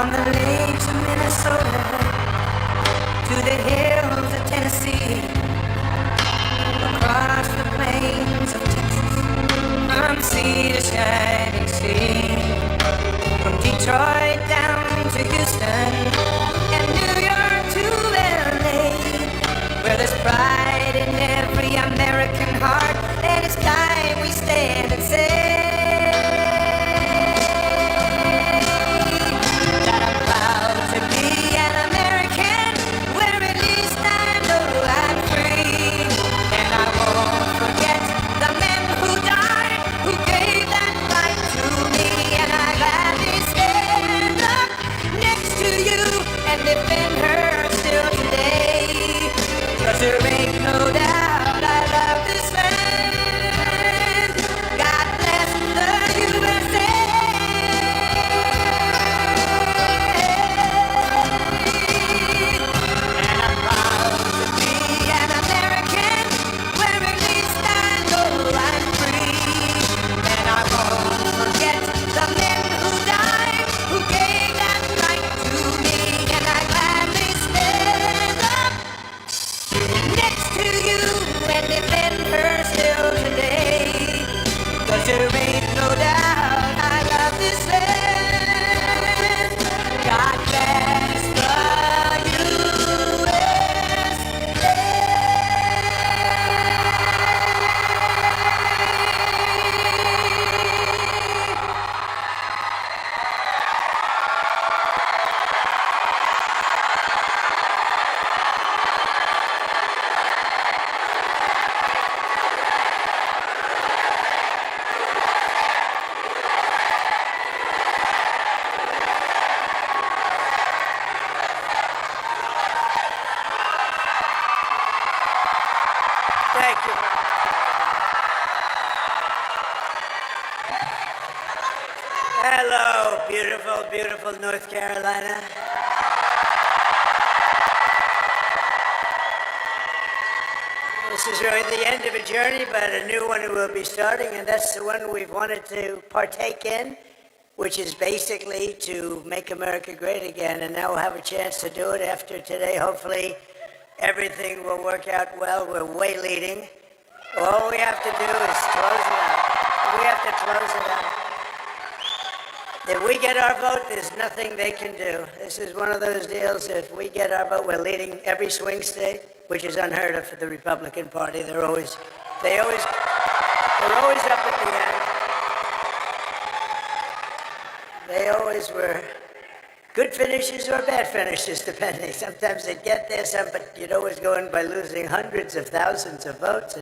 From the lakes of Minnesota to the hills of Tennessee, across the plains of Texas, from sea to shining sea, from Detroit down to Houston and New York to LA, where there's pride in every American heart, and it's time we stand and say that I'm proud to be an American, where at least I know I'm free, and I won't forget the men who died, who gave that right to me, and I gladly stand up next to you and defend her still today, 'cause there ain't no doubt I love this land. God bless the USA. And I'm proud to be an American, where at least I know I'm free. And I won't forget the men who died, who gave that right to me. And I gladly stand up next to you and defend her still today, 'cause there ain't no doubt I love this land. God bless the USA. Thank you. Hello, beautiful, beautiful North Carolina. This is really the end of a journey, but a new one will be starting, and that's the one we've wanted to partake in, which is basically to make America great again. And now we'll have a chance to do it after today. Hopefully, everything will work out well. We're way leading. All we have to do is close it out. We have to close it out. If we get our vote, there's nothing they can do. This is one of those deals. If we get our vote, we're leading every swing state, which is unheard of for the Republican Party. They're always up at the end. They always were good finishes or bad finishes, depending. Sometimes they'd get there, but you'd always go in by losing hundreds of thousands of votes,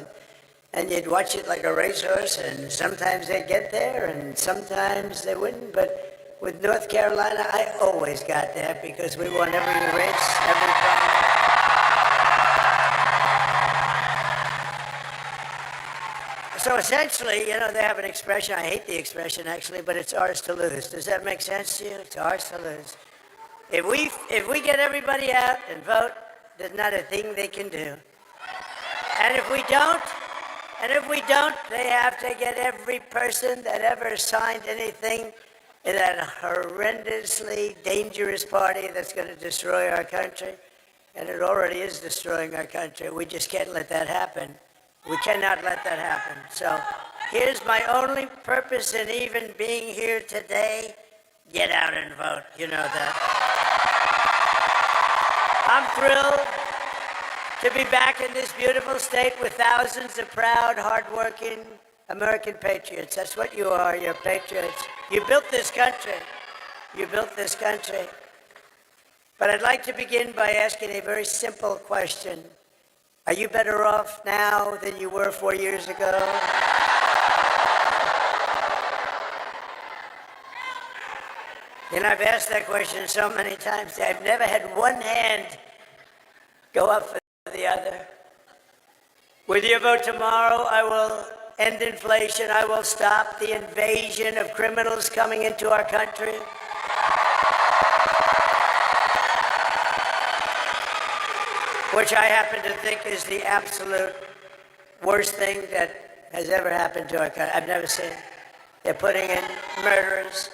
and you'd watch it like a racehorse, and sometimes they'd get there, and sometimes they wouldn't. But with North Carolina, I always got there because we won every race, every primary. So essentially, they have an expression. I hate the expression, actually, but it's ours to lose. Does that make sense to you? It's ours to lose. If we get everybody out and vote, there's not a thing they can do. And if we don't, they have to get every person that ever signed anything in that horrendously dangerous party that's going to destroy our country. And it already is destroying our country. We just can't let that happen. We cannot let that happen. So here's my only purpose in even being here today. Get out and vote. You know that. I'm thrilled to be back in this beautiful state with thousands of proud, hardworking American patriots. That's what you are. You're patriots. You built this country. You built this country. But I'd like to begin by asking a very simple question. Are you better off now than you were 4 years ago? I've asked that question so many times. I've never had one hand go up for the other. With your vote tomorrow, I will end inflation. I will stop the invasion of criminals coming into our country. Which I happen to think is the absolute worst thing that has ever happened to our country. I've never seen it. They're putting in murderers,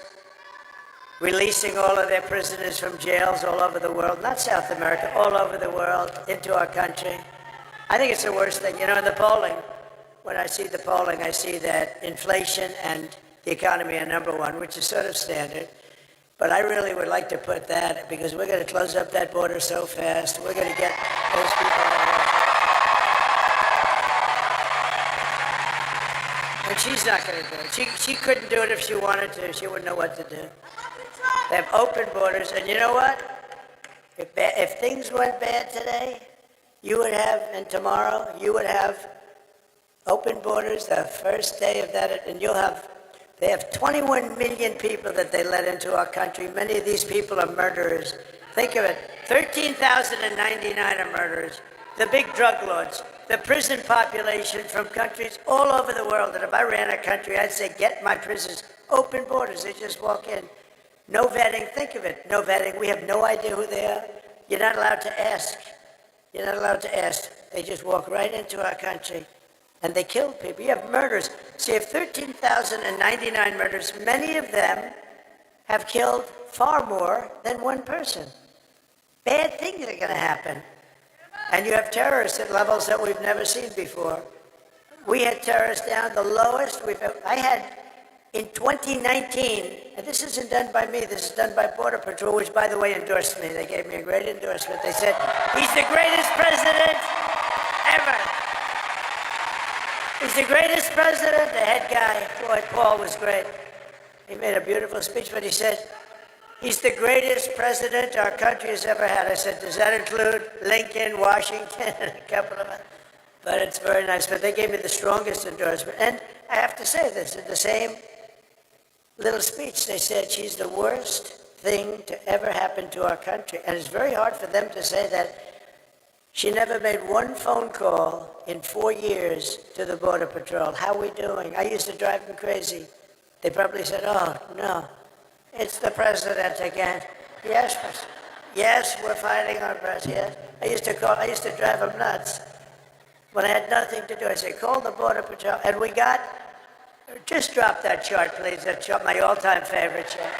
releasing all of their prisoners from jails all over the world, not South America, all over the world, into our country. I think it's the worst thing. You know, in the polling, when I see the polling, I see that inflation and the economy are number one, which is sort of standard. But I really would like to put that, because we're going to close up that border so fast. We're going to get those people out of here. And she's not going to do it. She couldn't do it if she wanted to. She wouldn't know what to do. They have open borders, and you know what? If things went bad today, you would have, and tomorrow, you would have open borders the first day of that, and they have 21 million people that they let into our country. Many of these people are murderers. Think of it, 13,099 are murderers. The big drug lords, the prison population from countries all over the world. And if I ran a country, I'd say, get my prisons, open borders, they just walk in. No vetting, think of it, no vetting. We have no idea who they are. You're not allowed to ask. You're not allowed to ask. They just walk right into our country. And they kill people. You have murders. So you have 13,099 murders. Many of them have killed far more than one person. Bad things are going to happen. And you have terrorists at levels that we've never seen before. We had terrorists down the lowest we've ever. I had, in 2019, and this isn't done by me, this is done by Border Patrol, which, by the way, endorsed me. They gave me a great endorsement. They said, he's the greatest president ever. He's the greatest president. The head guy, Floyd Paul, was great. He made a beautiful speech, but he said, he's the greatest president our country has ever had. I said, does that include Lincoln, Washington, and a couple of others? But it's very nice. But they gave me the strongest endorsement. And I have to say this, in the same little speech, they said she's the worst thing to ever happen to our country. And it's very hard for them to say that. She never made one phone call in 4 years to the Border Patrol. How are we doing? I used to drive them crazy. They probably said, oh, no, it's the president again. Yes, we're fighting our president. Yes. I used to drive them nuts. When I had nothing to do, I said, call the Border Patrol. And we got, just drop that chart, please. That chart, my all-time favorite chart.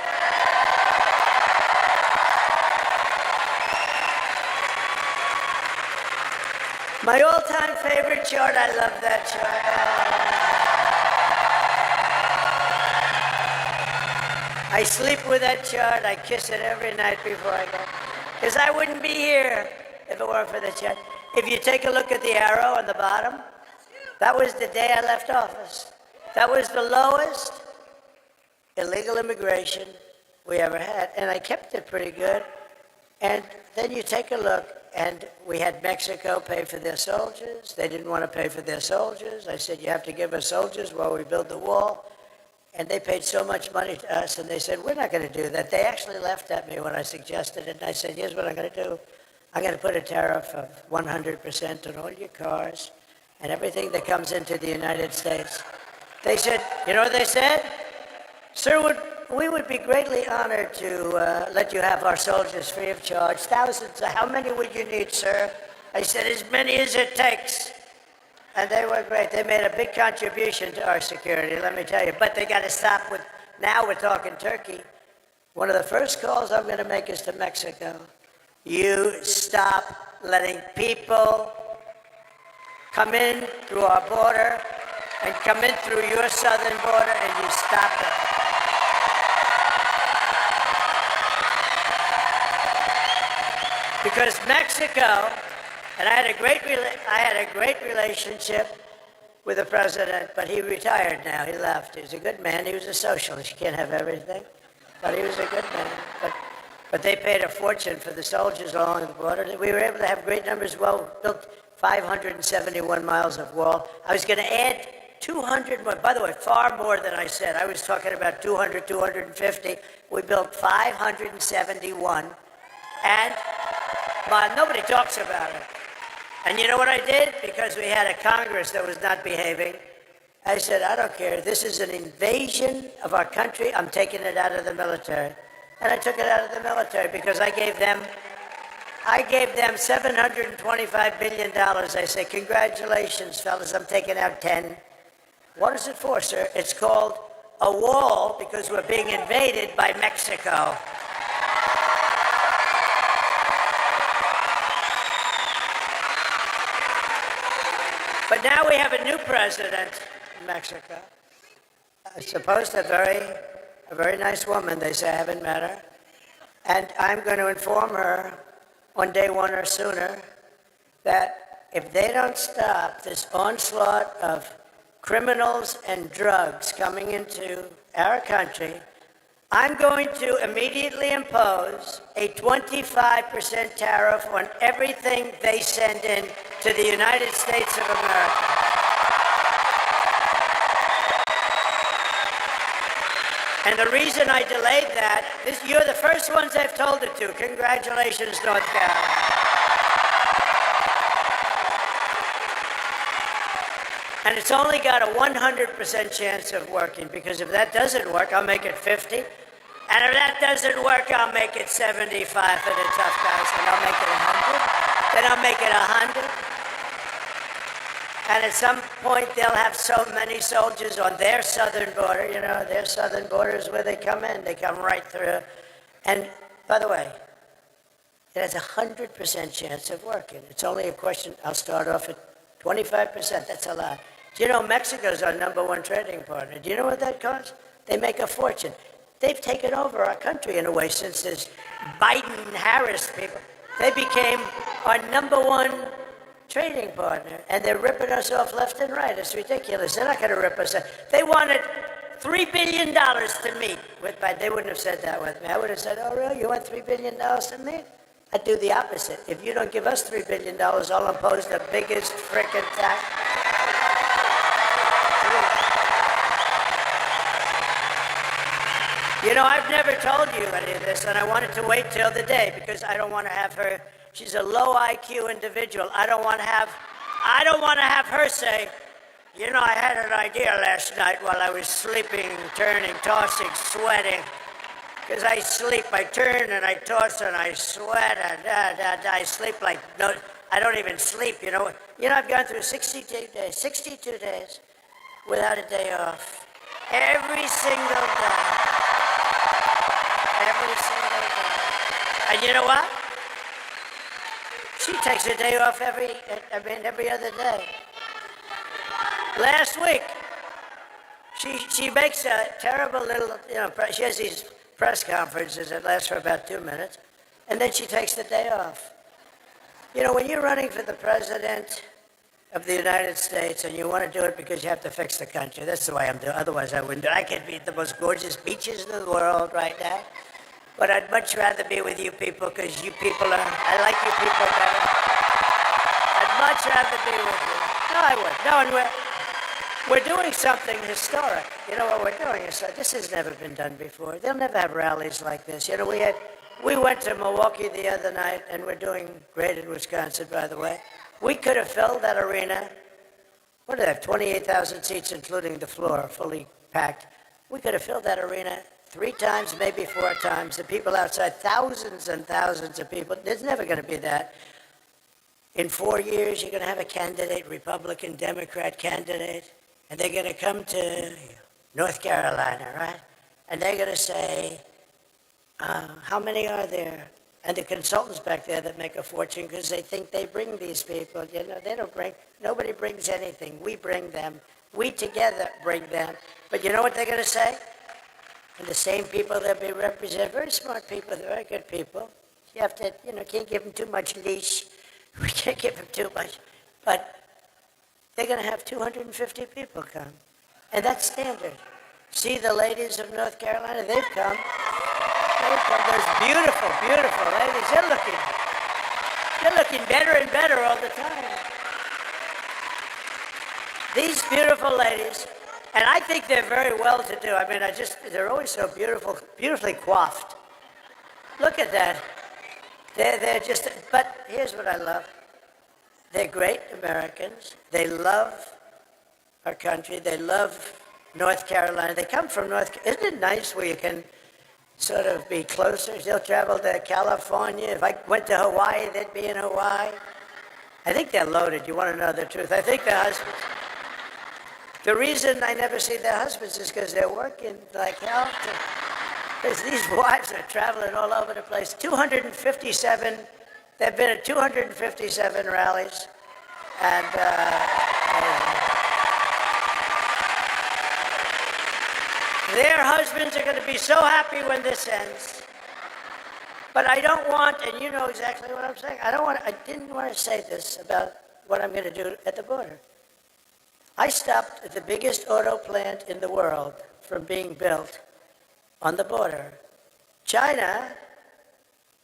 My all-time favorite chart, I love that chart. I sleep with that chart, I kiss it every night before I go. Because I wouldn't be here if it weren't for the chart. If you take a look at the arrow on the bottom, that was the day I left office. That was the lowest illegal immigration we ever had, and I kept it pretty good. And then you take a look, and we had Mexico pay for their soldiers. They didn't want to pay for their soldiers. I said, you have to give us soldiers while we build the wall. And they paid so much money to us, and they said, we're not going to do that. They actually laughed at me when I suggested it, and I said, here's what I'm going to do. I'm going to put a tariff of 100% on all your cars and everything that comes into the United States. They said, you know what they said? Sir, we would be greatly honored to let you have our soldiers free of charge. Thousands. How many would you need, sir? I said, as many as it takes. And they were great. They made a big contribution to our security, let me tell you. But they got to stop with, now we're talking Turkey. One of the first calls I'm going to make is to Mexico. You stop letting people come in through our border and come in through your southern border, and you stop it. Because Mexico, and I had a great relationship with the president, but he retired now. He left. He was a good man. He was a socialist. You can't have everything, but he was a good man. But they paid a fortune for the soldiers along the border. We were able to have great numbers. Well, built 571 miles of wall. I was going to add 200 more. By the way, far more than I said. I was talking about 200, 250. We built 571, and nobody talks about it. And you know what I did? Because we had a Congress that was not behaving. I said, I don't care. This is an invasion of our country. I'm taking it out of the military. And I took it out of the military because I gave them $725 billion. I said, congratulations, fellas. I'm taking out 10. What is it for, sir? It's called a wall because we're being invaded by Mexico. But now we have a new president in Mexico. I suppose a very nice woman, they say. I haven't met her. And I'm going to inform her on day one or sooner that if they don't stop this onslaught of criminals and drugs coming into our country, I'm going to immediately impose a 25% tariff on everything they send in to the United States of America. And the reason I delayed that is you're the first ones I've told it to. Congratulations, North Carolina. And it's only got a 100% chance of working, because if that doesn't work, I'll make it 50. And if that doesn't work, I'll make it 75 for the tough guys, and I'll make it 100. Then I'll make it 100. And at some point, they'll have so many soldiers on their southern border. You know, their southern border is where they come in. They come right through. And by the way, it has a 100% chance of working. It's only a question. I'll start off at 25%. That's a lot. Do you know Mexico's our #1 trading partner? Do you know what that costs? They make a fortune. They've taken over our country in a way since this Biden-Harris people. They became our #1 trading partner, and they're ripping us off left and right. It's ridiculous. They're not going to rip us off. They wanted $3 billion to meet with Biden. They wouldn't have said that with me. I would have said, oh, really? You want $3 billion to meet? I'd do the opposite. If you don't give us $3 billion, I'll impose the biggest frickin' tax. You know, I've never told you any of this, and I wanted to wait till the day because I don't want to have her. She's a low IQ individual. I don't want to have her say, you know, I had an idea last night while I was sleeping, turning, tossing, sweating. Because I sleep, I turn and I toss and I sweat and I sleep like no, I don't even sleep. You know, I've gone through 62 days without a day off. Every single day. Every single day. And you know what? She takes a day off every other day. Last week, she makes a terrible little, she has these press conferences that last for about 2 minutes, and then she takes the day off. You know, when you're running for the president of the United States and you want to do it because you have to fix the country, that's the way I'm doing. Otherwise, I wouldn't do it. I could be at the most gorgeous beaches in the world right now. But I'd much rather be with you people because you people I like you people better. I'd much rather be with you. No, I would. No, and we're doing something historic. You know what we're doing? This has never been done before. They'll never have rallies like this. You know, we went to Milwaukee the other night, and we're doing great in Wisconsin, by the way. We could have filled that arena. What do they have? 28,000 seats, including the floor, fully packed. We could have filled that arena 3 times, maybe 4 times. The people outside, thousands and thousands of people. There's never going to be that. In 4 years, you're going to have a candidate, Republican, Democrat candidate, and they're going to come to North Carolina, right? And they're going to say, how many are there? And the consultants back there that make a fortune because they think they bring these people. You know, they don't bring, nobody brings anything. We bring them. We together bring them. But you know what they're going to say? And the same people that we represent, very smart people, very good people. You have to, can't give them too much leash. We can't give them too much. But they're going to have 250 people come. And that's standard. See the ladies of North Carolina? They've come. Those beautiful, beautiful ladies. They're looking better and better all the time. These beautiful ladies, and I think they're very well to do. I mean, they're always so beautiful, beautifully coiffed. Look at that. They're just, but here's what I love. They're great Americans. They love our country. They love North Carolina. They come from Isn't it nice where you can sort of be closer? They'll travel to California. If I went to Hawaii, they'd be in Hawaii. I think they're loaded. You want to know the truth? I think the husbands. The reason I never see their husbands is because they're working like hell. Because these wives are traveling all over the place. 257, they've been at 257 rallies. And their husbands are going to be so happy when this ends. But I don't want, and you know exactly what I'm saying, I didn't want to say this about what I'm going to do at the border. I stopped the biggest auto plant in the world from being built on the border. China,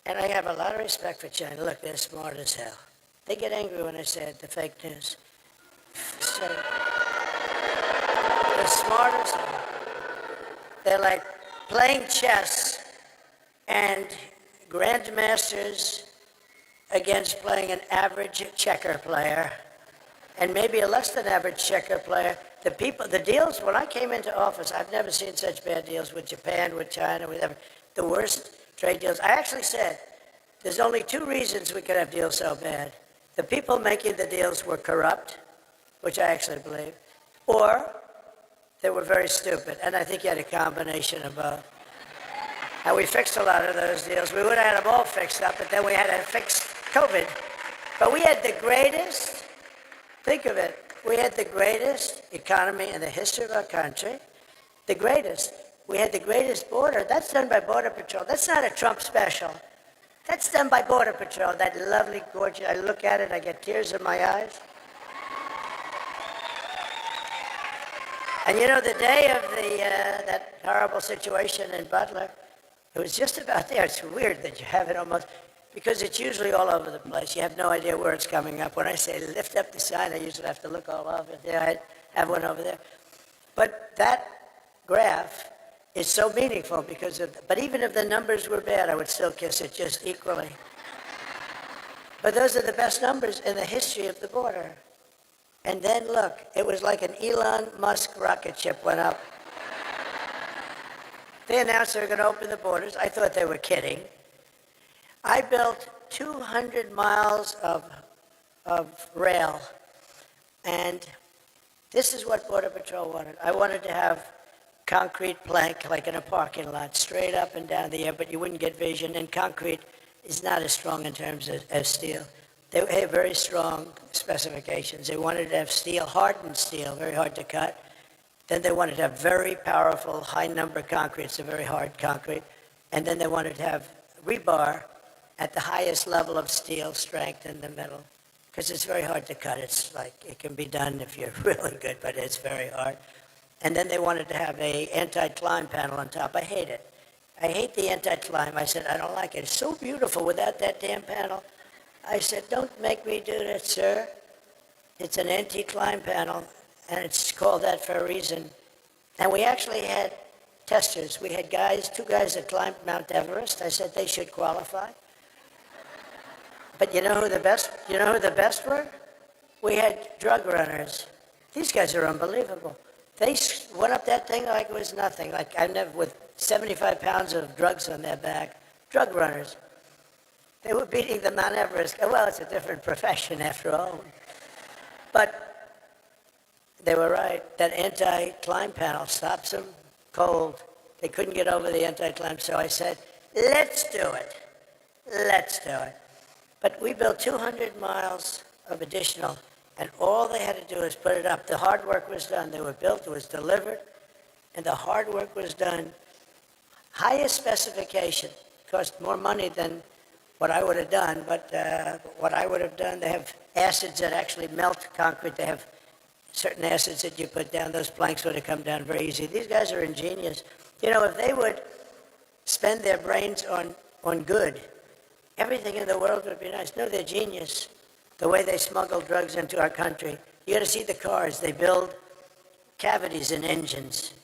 and I have a lot of respect for China. Look, they're smart as hell. They get angry when I say it, the fake news. So, they're smart as hell. They're like playing chess and grandmasters against playing an average checker player and maybe a less than average checker player. The deals, when I came into office, I've never seen such bad deals with Japan, with China, with the worst trade deals. I actually said, there's only two reasons we could have deals so bad. The people making the deals were corrupt, which I actually believe, or they were very stupid. And I think you had a combination of both. And we fixed a lot of those deals. We would have had them all fixed up, but then we had to fix COVID. But we had the greatest, think of it, we had the greatest economy in the history of our country. The greatest. We had the greatest border. That's done by Border Patrol. That's not a Trump special. That's done by Border Patrol, that lovely, gorgeous, I look at it, I get tears in my eyes. And you know, the day of that horrible situation in Butler, it was just about there. It's weird that you have it almost, because it's usually all over the place. You have no idea where it's coming up. When I say lift up the sign, I usually have to look all over. There, I have one over there. But that graph is so meaningful because but even if the numbers were bad, I would still kiss it just equally. But those are the best numbers in the history of the border. And then look, it was like an Elon Musk rocket ship went up. They announced they were going to open the borders. I thought they were kidding. I built 200 miles of rail. And this is what Border Patrol wanted. I wanted to have concrete plank like in a parking lot, straight up and down the air, but you wouldn't get vision. And concrete is not as strong in terms of steel. They have very strong specifications. They wanted to have steel, hardened steel, very hard to cut. Then they wanted to have very powerful, high number concrete, so very hard concrete. And then they wanted to have rebar at the highest level of steel strength in the middle, because it's very hard to cut. It's like, it can be done if you're really good, but it's very hard. And then they wanted to have a anti-climb panel on top. I hate it. I hate the anti-climb. I said, I don't like it. It's so beautiful without that damn panel. I said, don't make me do that, sir. It's an anti-climb panel, and it's called that for a reason. And we actually had testers. We had two guys that climbed Mount Everest. I said they should qualify. But you know who the best were? We had drug runners. These guys are unbelievable. They went up that thing like it was nothing. Like with 75 pounds of drugs on their back. Drug runners. They were beating the Mount Everest. Well, it's a different profession after all. But they were right. That anti-climb panel stops them cold. They couldn't get over the anti-climb, so I said, let's do it. Let's do it. But we built 200 miles of additional, and all they had to do is put it up. The hard work was done. They were built, it was delivered, and the hard work was done. Highest specification, cost more money than what I would have done, but what I would have done, they have acids that actually melt concrete. They have certain acids that you put down. Those planks would have come down very easy. These guys are ingenious. You know, if they would spend their brains on good, everything in the world would be nice. No, they're genius. The way they smuggle drugs into our country. You got to see the cars. They build cavities in engines.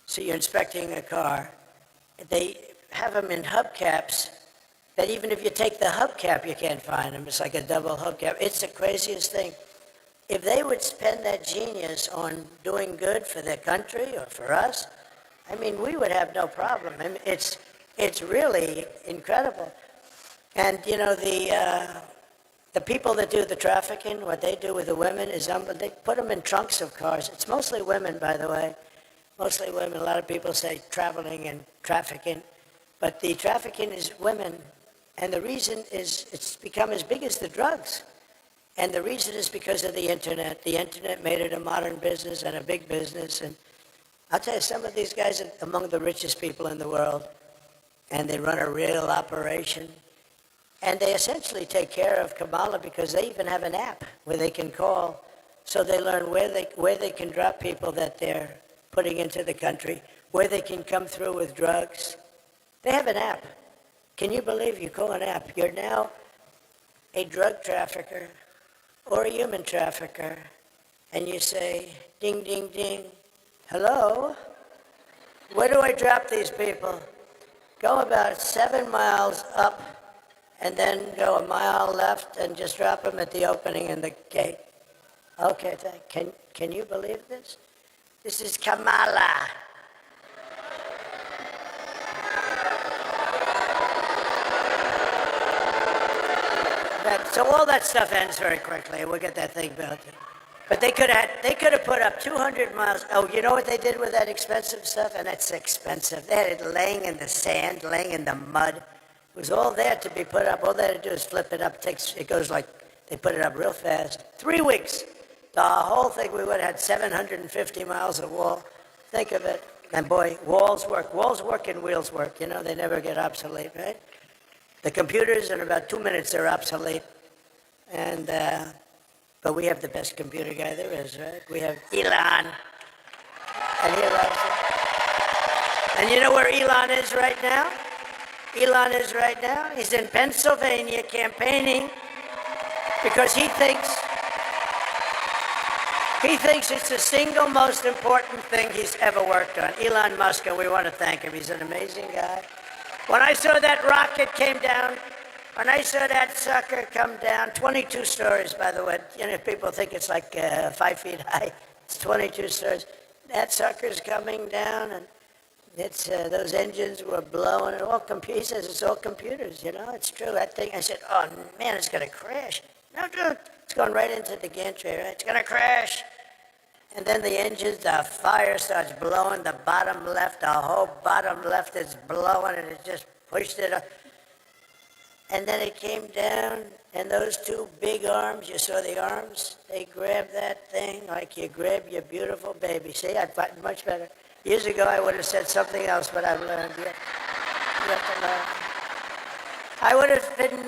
So you're inspecting a car. They have them in hubcaps that even if you take the hubcap, you can't find them. It's like a double hubcap. It's the craziest thing. If they would spend that genius on doing good for their country or for us, I mean, we would have no problem. I mean, it's really incredible. And, you know, The people that do the trafficking, what they do with the women is they put them in trunks of cars. It's mostly women, by the way. Mostly women. A lot of people say traveling and trafficking. But the trafficking is women. And the reason is it's become as big as the drugs. And the reason is because of the internet. The internet made it a modern business and a big business. And I'll tell you, some of these guys are among the richest people in the world. And they run a real operation. And they essentially take care of Kamala because they even have an app where they can call. So they learn where they can drop people that they're putting into the country, where they can come through with drugs. They have an app. Can you believe you call an app? You're now a drug trafficker or a human trafficker, and you say, ding, ding, ding, hello? Where do I drop these people? Go about 7 miles up, and then go a mile left and just drop them at the opening in the gate. Okay, can you believe this? This is Kamala. So all that stuff ends very quickly. We'll get that thing built. But they could have put up 200 miles. Oh, you know what they did with that expensive stuff? And that's expensive. They had it laying in the sand, laying in the mud. It was all there to be put up. All they had to do is flip it up. It goes like, they put it up real fast. 3 weeks. The whole thing, we would have had 750 miles of wall. Think of it. And boy, walls work. Walls work and wheels work. You know, they never get obsolete, right? The computers, in about 2 minutes, are obsolete. And, but we have the best computer guy there is, right? We have Elon. And he loves it. And you know where Elon is right now? Elon is right now. He's in Pennsylvania campaigning because he thinks it's the single most important thing he's ever worked on. Elon Musk, and we want to thank him. He's an amazing guy. When I saw that rocket came down, when I saw that sucker come down, 22 stories, by the way. You know, people think it's like 5 feet high. It's 22 stories. That sucker's coming down, and it's those engines were blowing. And he says it's all computers. You know, it's true. That thing. I said, oh man, it's going to crash. No, dude, it's going right into the gantry. Right? It's going to crash. And then the engines, the fire starts blowing. The bottom left, the whole bottom left is blowing, and it just pushed it up. And then it came down, and those two big arms, you saw the arms? They grabbed that thing like you grab your beautiful baby. See, I'd gotten much better. Years ago, I would have said something else, but I've learned. You have to learn. I would have been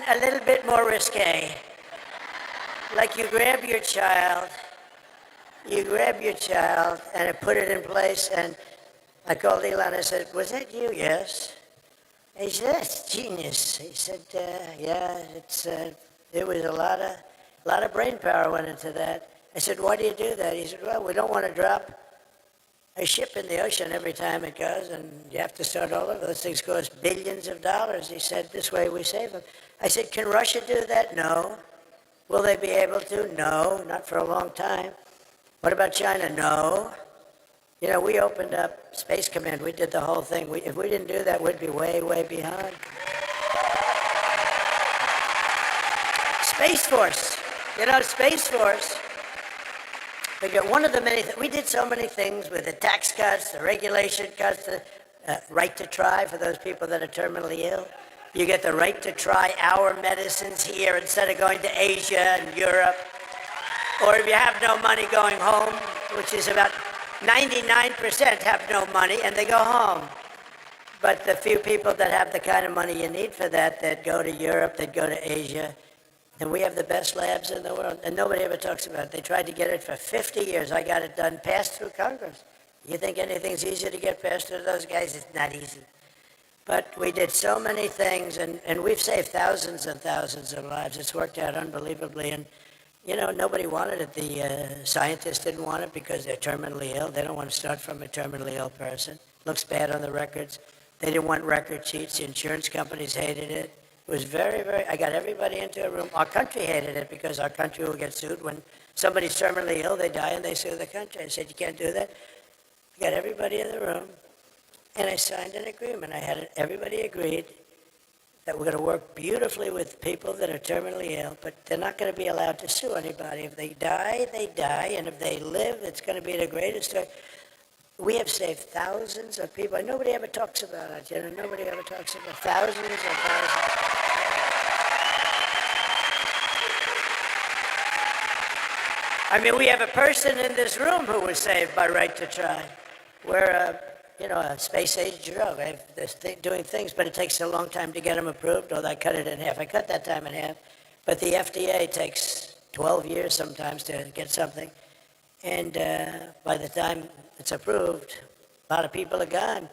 a little bit more risque. Like you grab your child, and put it in place, and I called Elon, I said, was that you? Yes. He said, that's genius. He said, yeah, there was a lot of brain power went into that. I said, why do you do that? He said, well, we don't want to drop a ship in the ocean every time it goes, and you have to start all over. Those things cost billions of dollars. He said, this way we save them. I said, can Russia do that? No. Will they be able to? No, not for a long time. What about China? No. You know, we opened up Space Command. We did the whole thing. If we didn't do that, we'd be way, way behind. Space Force. You know, Space Force. We got one of the many. We did so many things with the tax cuts, the regulation cuts, the right to try for those people that are terminally ill. You get the right to try our medicines here instead of going to Asia and Europe. Or if you have no money going home, which is about 99% have no money and they go home. But the few people that have the kind of money you need for that go to Europe, that go to Asia. And we have the best labs in the world. And nobody ever talks about it. They tried to get it for 50 years. I got it done, passed through Congress. You think anything's easy to get passed through those guys? It's not easy. But we did so many things, and we've saved thousands and thousands of lives. It's worked out unbelievably. And you know, nobody wanted it. The scientists didn't want it because they're terminally ill. They don't want to start from a terminally ill person. Looks bad on the records. They didn't want record sheets. The insurance companies hated it. It was very, very, I got everybody into a room. Our country hated it because our country will get sued. When somebody's terminally ill, they die and they sue the country. I said, you can't do that. I got everybody in the room, and I signed an agreement. Everybody agreed that we're going to work beautifully with people that are terminally ill, but they're not going to be allowed to sue anybody. If they die, they die, and if they live, it's going to be the greatest. We have saved thousands of people. Nobody ever talks about it, you know. Nobody ever talks about thousands and thousands. I mean, we have a person in this room who was saved by Right to Try. We're a space-age drug. They're doing things, but it takes a long time to get them approved, although I cut it in half. I cut that time in half. But the FDA takes 12 years sometimes to get something. And by the time it's approved, a lot of people are gone.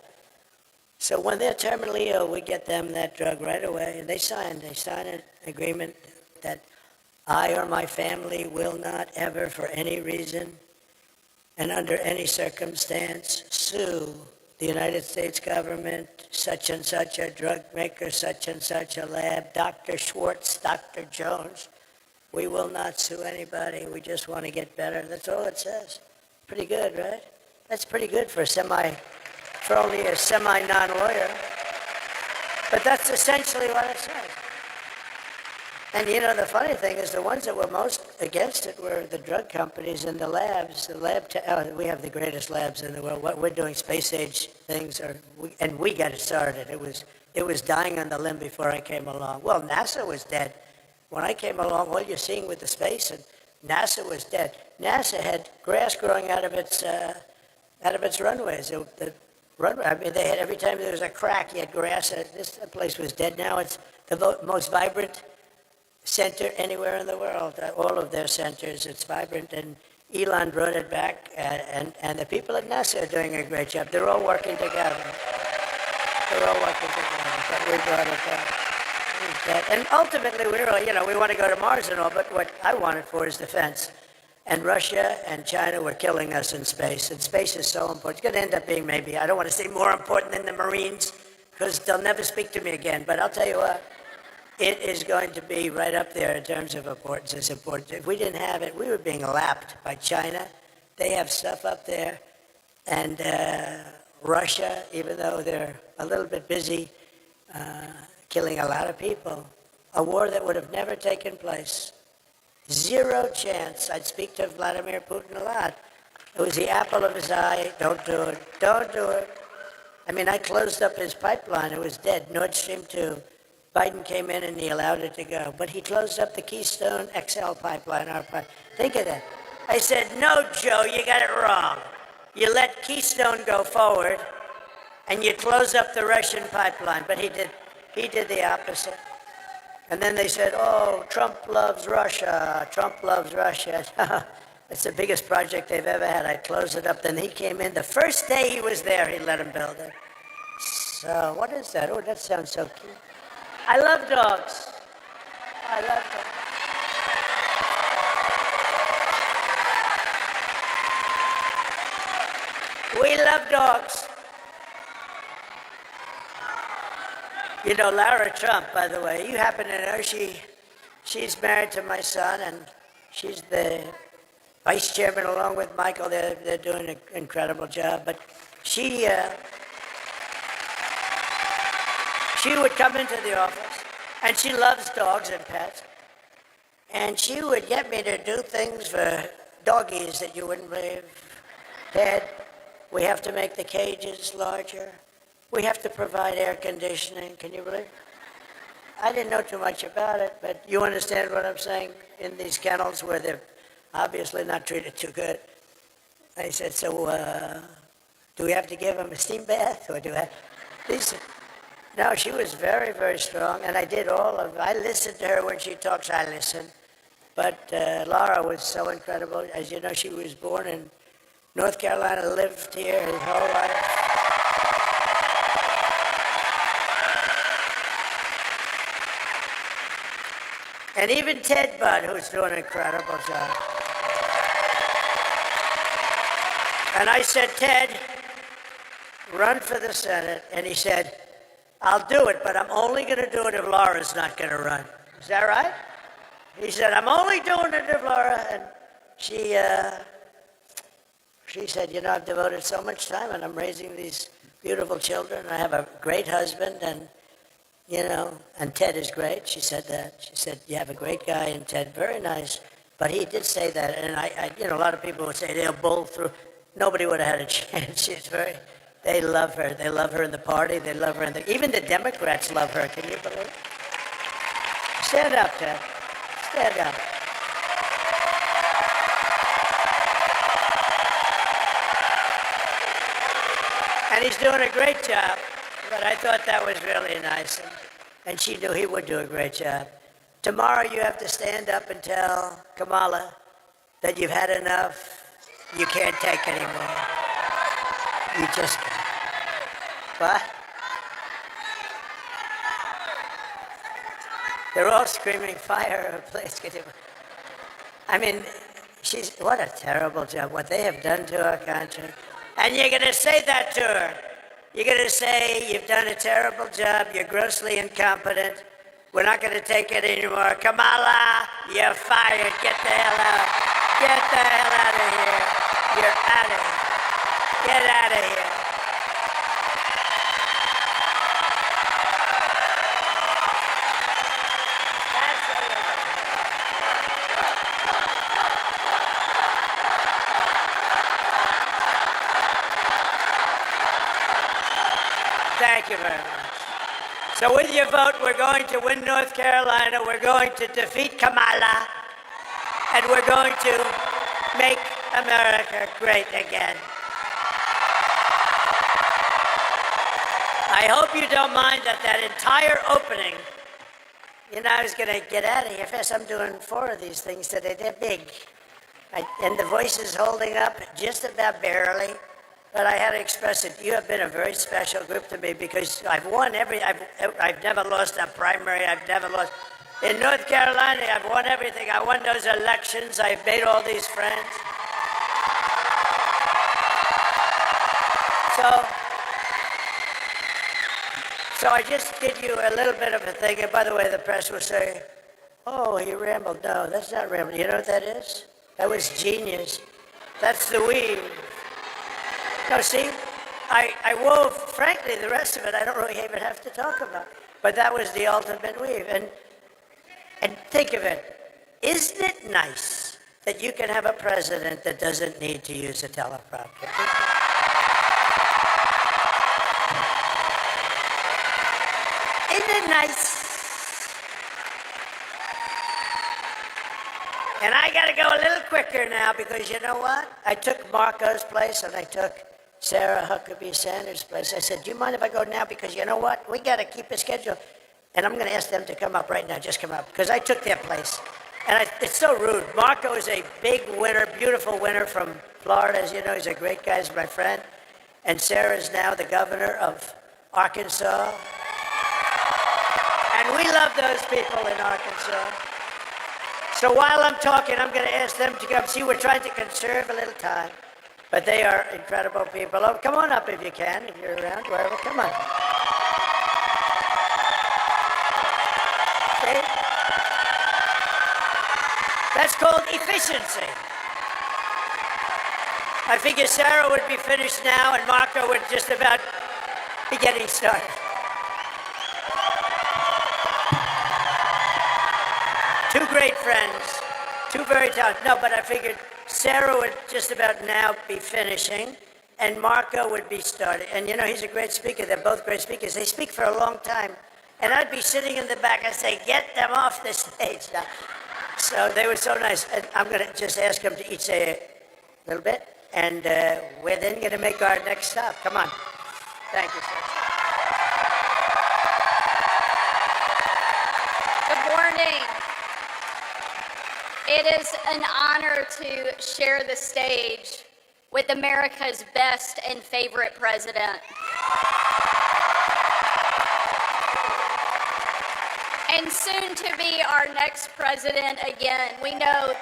So when they're terminally ill, we get them that drug right away. And they sign an agreement that I or my family will not ever, for any reason and under any circumstance, sue the United States government, such and such a drug maker, such and such a lab, Dr. Schwartz, Dr. Jones. We will not sue anybody. We just want to get better. That's all it says. Pretty good, right? That's pretty good for only a semi-non-lawyer. But that's essentially what it says. And the funny thing is the ones that were most against it were the drug companies and the labs. We have the greatest labs in the world. What we're doing, space-age things, and we got it started. It was dying on the limb before I came along. Well, NASA was dead. When I came along, all you're seeing with the space, and NASA was dead. NASA had grass growing out of its runways. They had, every time there was a crack, you had grass. This place was dead. Now it's the most vibrant center anywhere in the world. All of their centers, it's vibrant, and Elon brought it back, and the people at NASA are doing a great job. They're all working together. But we brought it back. And ultimately, we want to go to Mars and all, but what I want it for is defense. And Russia and China were killing us in space, and space is so important. It's going to end up being, maybe, I don't want to say more important than the Marines, because they'll never speak to me again, but I'll tell you what, it is going to be right up there in terms of importance. It's important. If we didn't have it, we were being lapped by China. They have stuff up there. And Russia, even though they're a little bit busy killing a lot of people, a war that would have never taken place. Zero chance. I'd speak to Vladimir Putin a lot. It was the apple of his eye. Don't do it. Don't do it. I mean, I closed up his pipeline. It was dead. Nord Stream 2. Biden came in and he allowed it to go. But he closed up the Keystone XL pipeline, our pipeline. Think of that. I said, no, Joe, you got it wrong. You let Keystone go forward and you close up the Russian pipeline. But he did the opposite. And then they said, oh, Trump loves Russia. Trump loves Russia. It's the biggest project they've ever had. I closed it up. Then he came in. The first day he was there, he let him build it. So what is that? Oh, that sounds so cute. I love dogs. I love dogs. We love dogs. You know, Lara Trump, by the way, you happen to know she's married to my son, and she's the vice chairman along with Michael. They're doing an incredible job. But she would come into the office, and she loves dogs and pets, and she would get me to do things for doggies that you wouldn't believe. Dad, we have to make the cages larger. We have to provide air conditioning. Can you believe it? I didn't know too much about it, but you understand what I'm saying? In these kennels where they're obviously not treated too good. I said, so do we have to give them a steam bath? Or do I? No, she was very, very strong, and I listened to her when she talks, I listen. But Laura was so incredible. As you know, she was born in North Carolina, lived here her whole life. And even Ted Budd, who's doing an incredible job. And I said, Ted, run for the Senate. And he said, I'll do it, but I'm only going to do it if Laura's not going to run. Is that right? He said, I'm only doing it if Laura. And she said, you know, I've devoted so much time, and I'm raising these beautiful children. I have a great husband, and and Ted is great. She said that. She said, you have a great guy and Ted, very nice. But he did say that, and a lot of people would say they'll bowl through. Nobody would have had a chance. They love her. They love her in the party. They love her even the Democrats love her. Can you believe it? Stand up, Ted. Stand up. And he's doing a great job. But I thought that was really nice. And she knew he would do a great job. Tomorrow you have to stand up and tell Kamala that you've had enough. You can't take anymore. You just can't. What? They're all screaming fire, please. I mean, what a terrible job, what they have done to our country. And you're going to say that to her. You're going to say, you've done a terrible job, you're grossly incompetent, we're not going to take it anymore. Kamala, you're fired. Get the hell out. Get the hell out of here. You're out of here. Get out of here. Thank you very much. So with your vote, we're going to win North Carolina, we're going to defeat Kamala, and we're going to make America great again. I hope you don't mind that entire opening, I was going to get out of here fast. I'm doing 4 of these things today. They're big. And the voice is holding up just about barely. But I had to express it. You have been a very special group to me because I've won I've never lost a primary. I've never lost. In North Carolina, I've won everything. I won those elections. I've made all these friends. So I just did you a little bit of a thing. And by the way, the press will say, oh, he rambled. No, that's not rambling. You know what that is? That was genius. That's the weave. No, see, I wove, frankly, the rest of it I don't really even have to talk about. But that was the ultimate weave. And think of it. Isn't it nice that you can have a president that doesn't need to use a teleprompter? Isn't it nice? And I got to go a little quicker now because you know what? I took Marco's place and I took Sarah Huckabee Sanders' place. I said, do you mind if I go now? Because you know what? We got to keep a schedule. And I'm going to ask them to come up right now. Just come up. Because I took their place. And it's so rude. Marco is a big winner, beautiful winner from Florida. As you know, he's a great guy. He's my friend. And Sarah is now the governor of Arkansas. And we love those people in Arkansas. So while I'm talking, I'm going to ask them to come. See, we're trying to conserve a little time. But they are incredible people. Oh, come on up if you can, if you're around, wherever. Come on. See? That's called efficiency. I figure Sarah would be finished now and Marco would just about be getting started. Two great friends, two very talented. No, but I figured Sarah would just about now be finishing, and Marco would be starting. And he's a great speaker. They're both great speakers. They speak for a long time. And I'd be sitting in the back and say, get them off the stage now. So they were so nice. And I'm going to just ask them to each say a little bit. And we're then going to make our next stop. Come on. Thank you, sir. Good morning. It is an honor to share the stage with America's best and favorite president. And soon to be our next president again. We know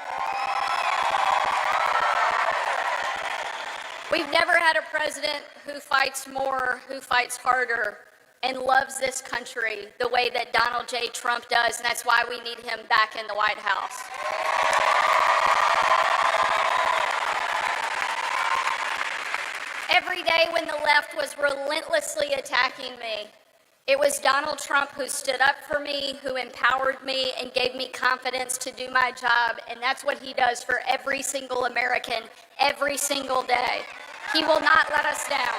we've never had a president who fights more, who fights harder, and loves this country the way that Donald J. Trump does, and that's why we need him back in the White House. Every day when the left was relentlessly attacking me, It was Donald Trump who stood up for me, who empowered me, and gave me confidence to do my job. And that's what he does for every single American, every single day. He will not let us down.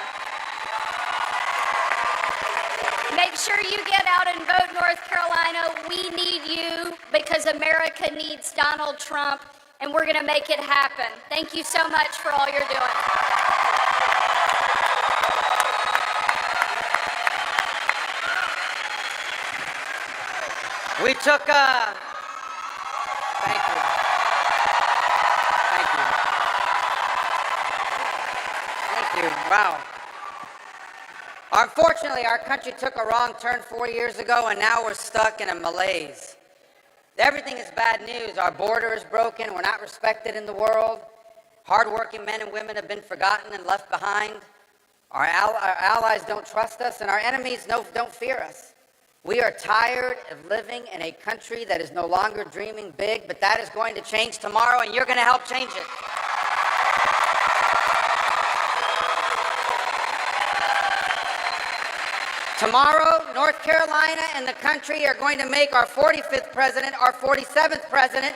Make sure you get out and vote, North Carolina. We need you because America needs Donald Trump, and we're going to make it happen. Thank you so much for all you're doing. We took, thank you. Thank you. Thank you, wow. Unfortunately, our country took a wrong turn 4 years ago, and now we're stuck in a malaise. Everything is bad news. Our border is broken. We're not respected in the world. Hardworking men and women have been forgotten and left behind. Our allies don't trust us, and our enemies don't fear us. We are tired of living in a country that is no longer dreaming big, but that is going to change tomorrow, and you're going to help change it. Tomorrow, North Carolina and the country are going to make our 45th president our 47th president.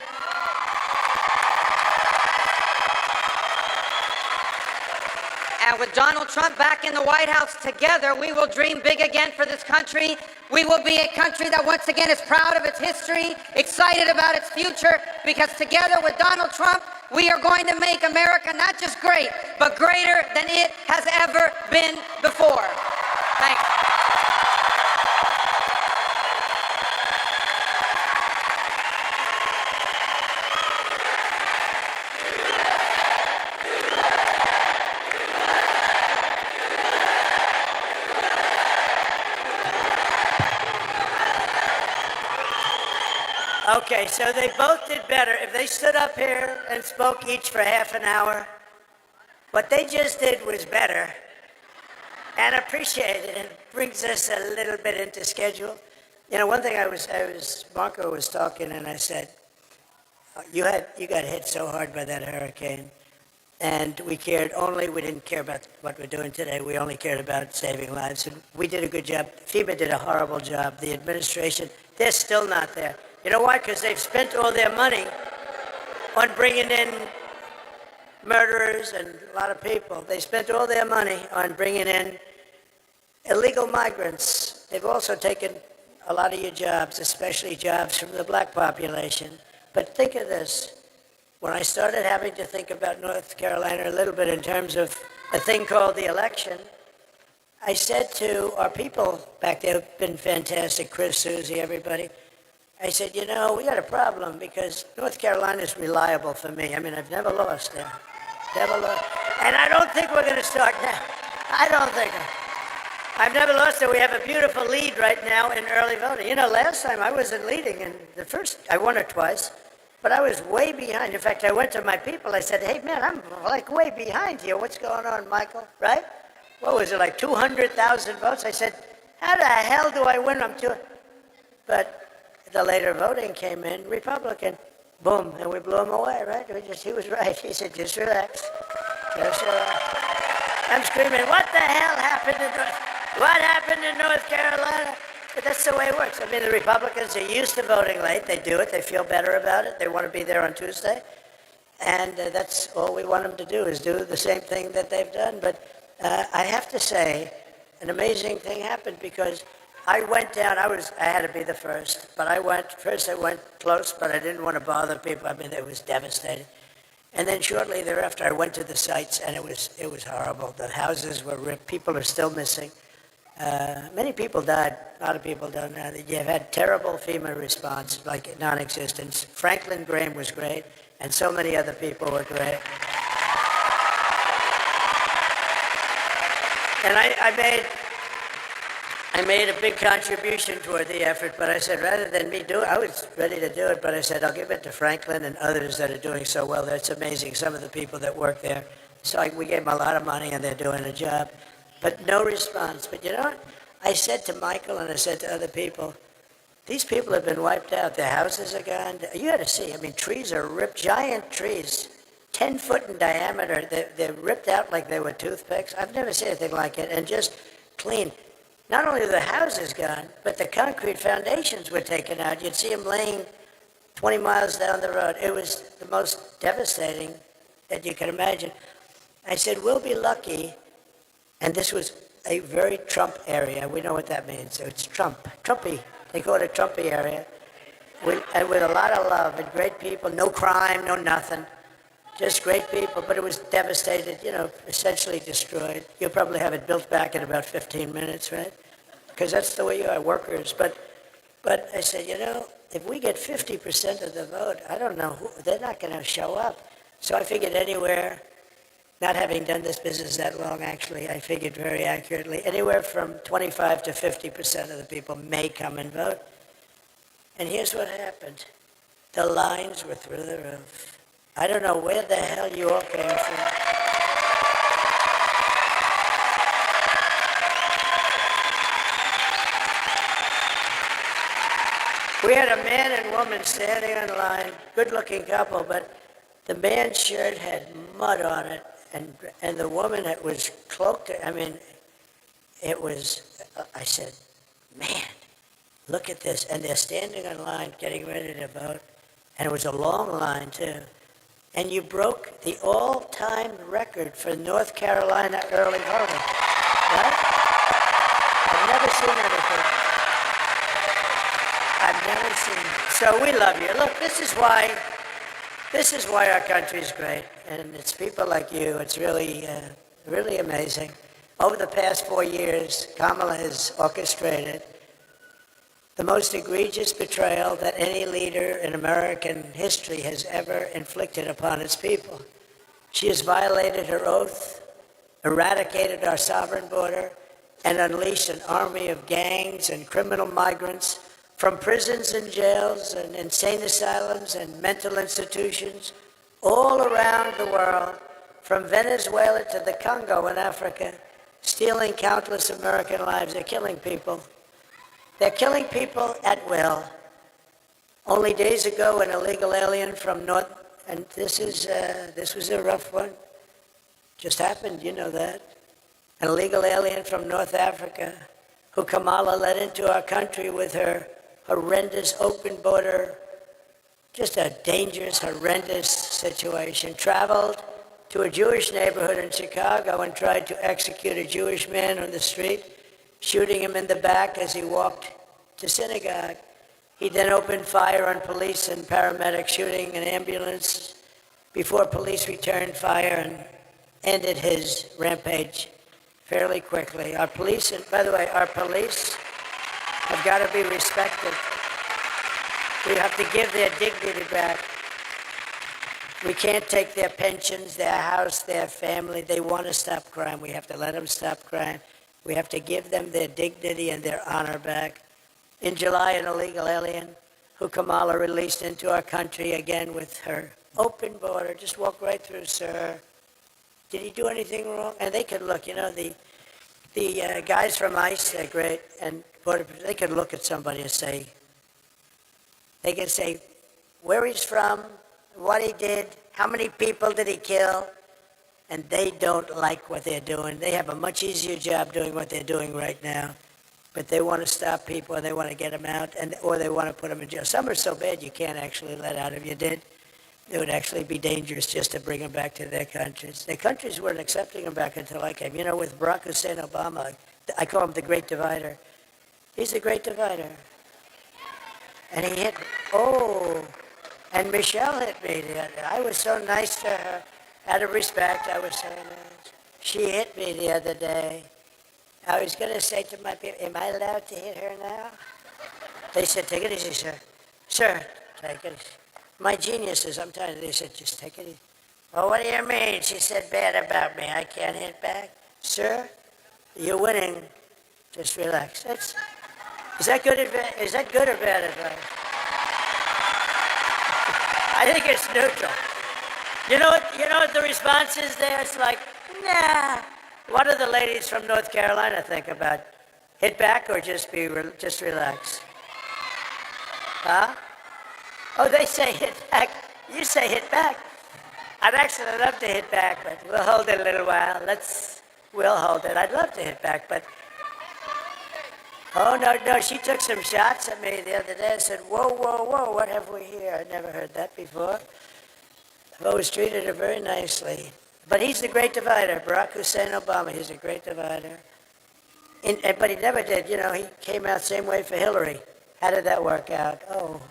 And with Donald Trump back in the White House together, we will dream big again for this country. We will be a country that once again is proud of its history, excited about its future, because together with Donald Trump, we are going to make America not just great, but greater than it has ever been before. Thanks. Okay, so they both did better. If they stood up here and spoke each for half an hour, what they just did was better and appreciated, and brings us a little bit into schedule. You know, one thing Marco was talking, and I said, you got hit so hard by that hurricane, and we didn't care about what we're doing today. We only cared about saving lives, and we did a good job. FEMA did a horrible job. The administration, they're still not there. You know why? Because they've spent all their money on bringing in murderers and a lot of people. They spent all their money on bringing in illegal migrants. They've also taken a lot of your jobs, especially jobs from the black population. But think of this. When I started having to think about North Carolina a little bit in terms of a thing called the election, I said to our people back there, who've been fantastic, Chris, Susie, everybody, I said, you know, we got a problem because North Carolina is reliable for me. I mean, I've never lost there. Never lost. And I don't think we're going to start now. I don't think. I've never lost there. We have a beautiful lead right now in early voting. You know, last time I wasn't leading in the first, I won it twice, but I was way behind. In fact, I went to my people. I said, hey, man, I'm like way behind here. What's going on, Michael? Right? What was it, like 200,000 votes? I said, how the hell do I win? But the later voting came in, Republican, boom, and we blew him away, right? He was right. He said, just relax. Just relax. I'm screaming, what the hell happened in North Carolina? But that's the way it works. I mean, the Republicans are used to voting late. They do it. They feel better about it. They want to be there on Tuesday. And that's all we want them to do, is do the same thing that they've done. But I have to say, an amazing thing happened, because I went down, I had to be the first, but I went close, but I didn't want to bother people. I mean, it was devastating. And then shortly thereafter, I went to the sites, and it was horrible. The houses were ripped. People are still missing. Many people died. A lot of people don't know that. You've had terrible FEMA response, like non-existence. Franklin Graham was great, and so many other people were great. And I made a big contribution toward the effort, but I said, rather than me do it, I was ready to do it, but I said, I'll give it to Franklin and others that are doing so well. That's amazing, some of the people that work there. So we gave them a lot of money, and they're doing a job. But no response. But you know what? I said to Michael, and I said to other people, these people have been wiped out. Their houses are gone. You got to see. I mean, trees are ripped, giant trees, 10 foot in diameter. They're ripped out like they were toothpicks. I've never seen anything like it, and just clean. not only were the houses gone, but the concrete foundations were taken out. You'd see them laying 20 miles down the road. It was the most devastating that you can imagine. I said, we'll be lucky, and this was a very Trump area. We know what that means. So it's Trumpy. They call it a Trumpy area. And with a lot of love and great people, no crime, no nothing. Just great people, but it was devastated, essentially destroyed. You'll probably have it built back in about 15 minutes, right? Because that's the way you are, workers. But I said, if we get 50% of the vote, I don't know they're not going to show up. So I figured anywhere, not having done this business that long, actually, I figured very accurately, anywhere from 25 to 50% of the people may come and vote. And here's what happened. The lines were through the roof. I don't know where the hell you all came from. We had a man and woman standing in line, good-looking couple, but the man's shirt had mud on it, and the woman, it was cloaked. It was, I said, man, look at this. And they're standing in line, getting ready to vote, and it was a long line, too. And you broke the all-time record for North Carolina early voting, right? I've never seen anything. I've never seen it. So we love you. Look, this is why our country's great, and it's people like you. It's really, really amazing. Over the past 4 years, Kamala has orchestrated the most egregious betrayal that any leader in American history has ever inflicted upon its people. She has violated her oath, eradicated our sovereign border, and unleashed an army of gangs and criminal migrants from prisons and jails and insane asylums and mental institutions all around the world, from Venezuela to the Congo in Africa, stealing countless American lives. They're killing people. They're killing people at will. Only days ago, an illegal alien from North, and this was a rough one. Just happened, you know that. An illegal alien from North Africa, who Kamala let into our country with her horrendous open border, just a dangerous, horrendous situation, traveled to a Jewish neighborhood in Chicago and tried to execute a Jewish man on the street, shooting him in the back as he walked to synagogue. He then opened fire on police and paramedics, shooting an ambulance before police returned fire and ended his rampage fairly quickly. Our police, and by the way, our police have got to be respected. We have to give their dignity back. We can't take their pensions, their house, their family. They want to stop crime. We have to let them stop crime. We have to give them their dignity and their honor back. In July, an illegal alien who Kamala released into our country again with her open border, just walk right through, sir. Did he do anything wrong? And they could look, the guys from ICE, they're great, and they could look at somebody and say, they can say where he's from, what he did, how many people did he kill, and they don't like what they're doing. They have a much easier job doing what they're doing right now, but they want to stop people and they want to get them out, or they want to put them in jail. Some are so bad you can't actually let out. If you did, it would actually be dangerous just to bring them back to their countries. Their countries weren't accepting them back until I came. With Barack Hussein Obama, I call him the Great Divider. He's the Great Divider. And he hit me. Oh, and Michelle hit me. I was so nice to her. Out of respect, I was so nice. She hit me the other day. I was going to say to my people, am I allowed to hit her now? They said, take it easy, sir. Sir, take it easy. My geniuses, I'm telling you, they said, just take it easy. Well, what do you mean? She said bad about me. I can't hit back. Sir, you're winning. Just relax. Is that good advice? Is that good or bad advice? I think it's neutral. You know what the response is there? It's like, nah. What do the ladies from North Carolina think about hit back or just relax? Huh? Oh, they say hit back. You say hit back. I'd actually love to hit back, but we'll hold it a little while. We'll hold it. I'd love to hit back, but Oh, no, no, she took some shots at me the other day and said, whoa, whoa, whoa, what have we here? I'd never heard that before. I've always treated her very nicely. But he's the great divider, Barack Hussein Obama, he's a great divider. But he never did, he came out same way for Hillary. How did that work out? Oh.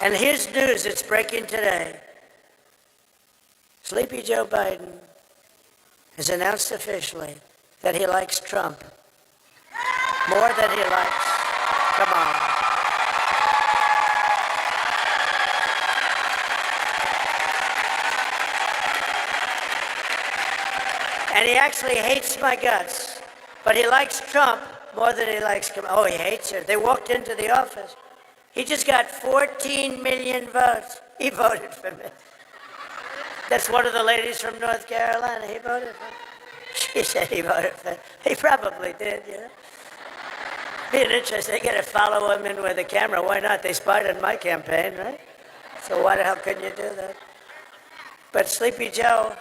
And here's news that's breaking today. Sleepy Joe Biden has announced officially that he likes Trump more than he likes Kamala. And he actually hates my guts, but he likes Trump more than he likes Kamala. Oh, he hates her. They walked into the office. He just got 14 million votes. He voted for me. That's one of the ladies from North Carolina. He voted for me. She said he voted for me. He probably did, Being interesting, they got to follow him in with a camera. Why not? They spied on my campaign, right? So why the hell couldn't you do that? But Sleepy Joe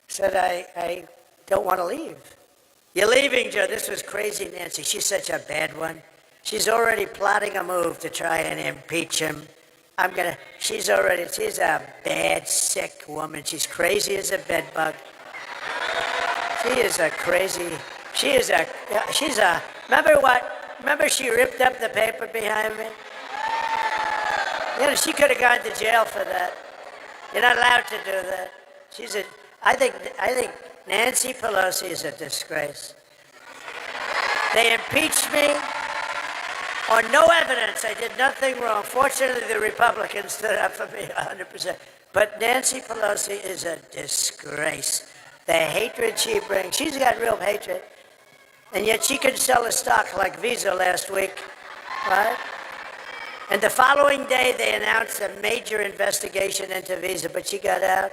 said, I don't want to leave. You're leaving, Joe. This was crazy, Nancy. She's such a bad one. She's already plotting a move to try and impeach him. She's a bad, sick woman. She's crazy as a bedbug. Remember she ripped up the paper behind me? She could have gone to jail for that. You're not allowed to do that. I think Nancy Pelosi is a disgrace. They impeached me on no evidence. I did nothing wrong. Fortunately, the Republicans stood up for me 100%. But Nancy Pelosi is a disgrace. The hatred she brings, she's got real hatred. And yet she could sell a stock like Visa last week, right? And the following day, they announced a major investigation into Visa, but she got out.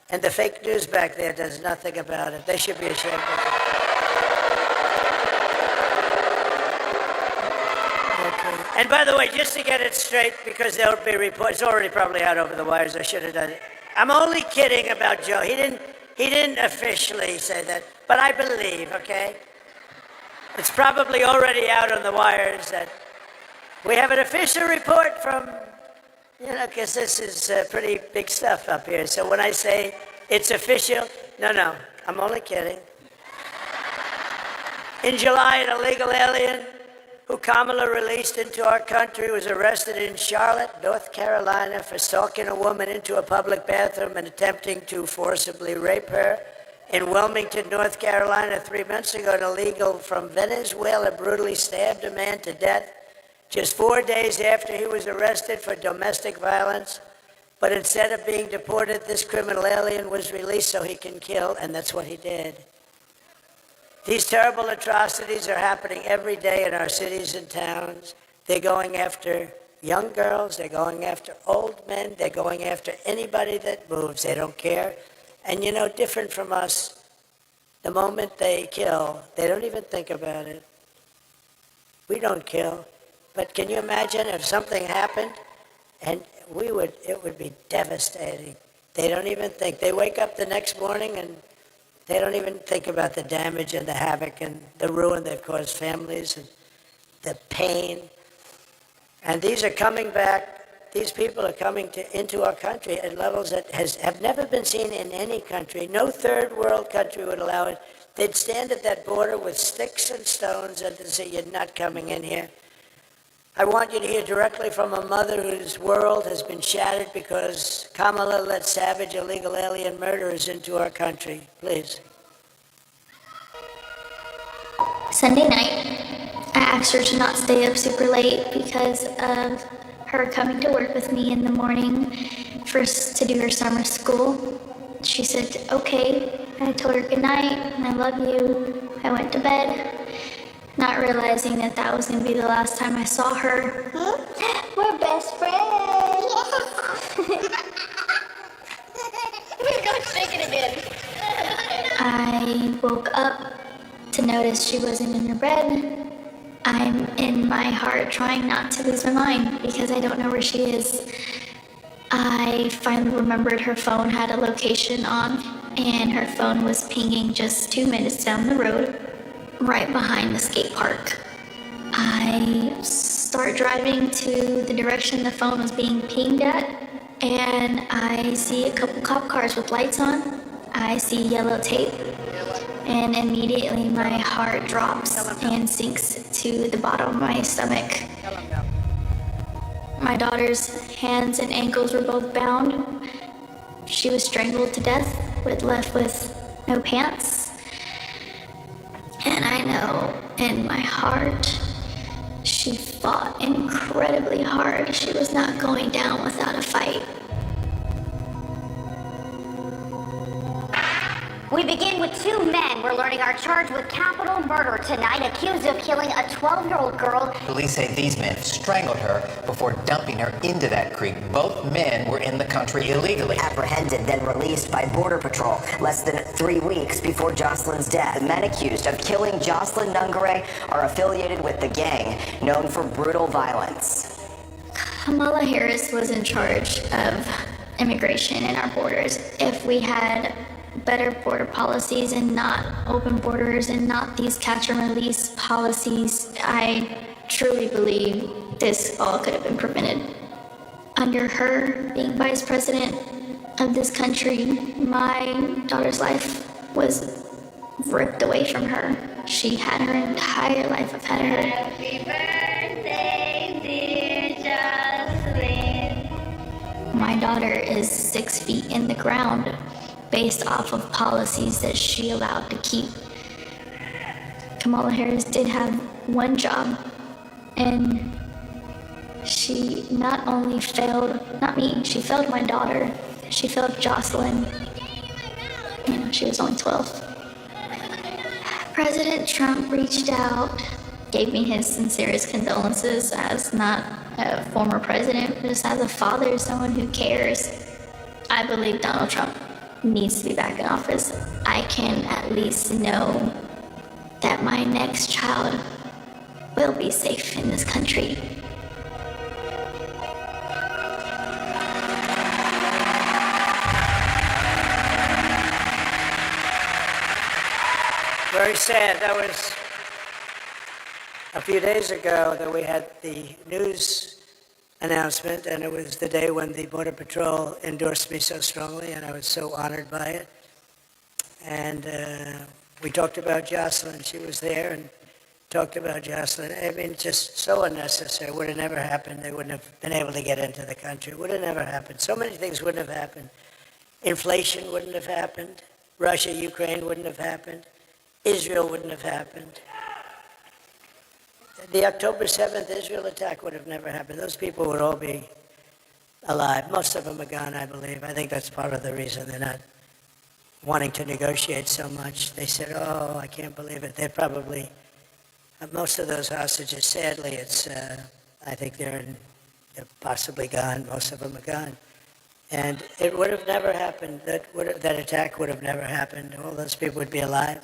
And the fake news back there does nothing about it. They should be ashamed of it. Okay. And by the way, just to get it straight, because there'll be reports, it's already probably out over the wires, I should have done it. I'm only kidding about Joe. He didn't officially say that, but I believe, okay? It's probably already out on the wires that we have an official report from, because this is pretty big stuff up here. So when I say it's official, no, I'm only kidding. In July, an illegal alien who Kamala released into our country was arrested in Charlotte, North Carolina for stalking a woman into a public bathroom and attempting to forcibly rape her. In Wilmington, North Carolina, 3 months ago, an illegal from Venezuela brutally stabbed a man to death just 4 days after he was arrested for domestic violence. But instead of being deported, this criminal alien was released so he can kill, and that's what he did. These terrible atrocities are happening every day in our cities and towns. They're going after young girls, they're going after old men, they're going after anybody that moves. They don't care. And different from us, the moment they kill, they don't even think about it. We don't kill. But can you imagine if something happened and it would be devastating. They don't even think. They wake up the next morning and they don't even think about the damage and the havoc and the ruin they've caused families and the pain. And these are coming back. These people are coming into our country at levels that have never been seen in any country. No third world country would allow it. They'd stand at that border with sticks and stones and say, "You're not coming in here." I want you to hear directly from a mother whose world has been shattered because Kamala let savage illegal alien murderers into our country. Please. Sunday night, I asked her to not stay up super late because of her coming to work with me in the morning first to do her summer school. She said, okay. I told her good night and I love you. I went to bed, not realizing that that was going to be the last time I saw her. We're best friends. We're going to shake it again. I woke up to notice she wasn't in her bed. I'm in my heart trying not to lose my mind because I don't know where she is. I finally remembered her phone had a location on and her phone was pinging just 2 minutes down the road. right behind the skate park. I start driving to the direction the phone was being pinged at, and I see a couple cop cars with lights on. I see yellow tape, and immediately my heart drops and sinks to the bottom of my stomach. My daughter's hands and ankles were both bound. She was strangled to death, left with no pants. And I know in my heart, she fought incredibly hard. She was not going down without a fight. We begin with two men we're learning are charged with capital murder tonight, accused of killing a 12-year-old girl. Police say these men strangled her before dumping her into that creek. Both men were in the country illegally. Apprehended, then released by Border Patrol less than 3 weeks before Jocelyn's death. The men accused of killing Jocelyn Nungare are affiliated with the gang known for brutal violence. Kamala Harris was in charge of immigration and our borders. If we had better border policies and not open borders and not these catch and release policies, I truly believe this all could have been prevented. Under her being vice president of this country, my daughter's life was ripped away from her. She had her entire life ahead of her. Happy birthday, dear Jocelyn. My daughter is 6 feet in the ground based off of policies that she allowed to keep. Kamala Harris did have one job, and she not only failed, not me, she failed my daughter, she failed Jocelyn. You know, she was only 12. President Trump reached out, gave me his sincerest condolences as not a former president, but just as a father, someone who cares. I believe Donald Trump needs to be back in office. I can at least know that my next child will be safe in this country. Very sad. That was a few days ago that we had the news announcement, and it was the day when the Border Patrol endorsed me so strongly, and I was so honored by it. And we talked about Jocelyn. She was there and talked about Jocelyn. I mean, just so unnecessary. Would have never happened. They wouldn't have been able to get into the country. Would have never happened. So many things wouldn't have happened. Inflation wouldn't have happened. Russia, Ukraine wouldn't have happened. Israel wouldn't have happened. The October 7th Israel attack would have never happened. Those people would all be alive. Most of them are gone, I believe. I think that's part of the reason they're not wanting to negotiate so much. They said, oh, I can't believe it. They're probably, most of those hostages, sadly, I think they're possibly gone. Most of them are gone. And it would have never happened. That attack would have never happened. All those people would be alive.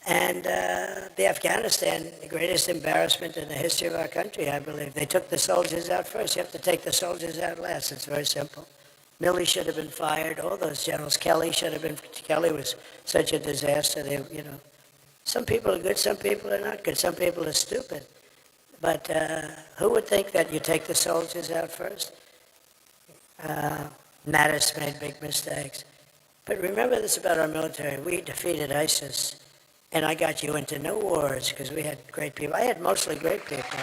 And the Afghanistan, the greatest embarrassment in the history of our country, I believe. They took the soldiers out first. You have to take the soldiers out last. It's very simple. Milley should have been fired. All those generals. Kelly should have been. Kelly was such a disaster. Some people are good. Some people are not good. Some people are stupid. But who would think that you take the soldiers out first? Mattis made big mistakes. But remember this about our military. We defeated ISIS. And I got you into no wars because we had great people. I had mostly great people.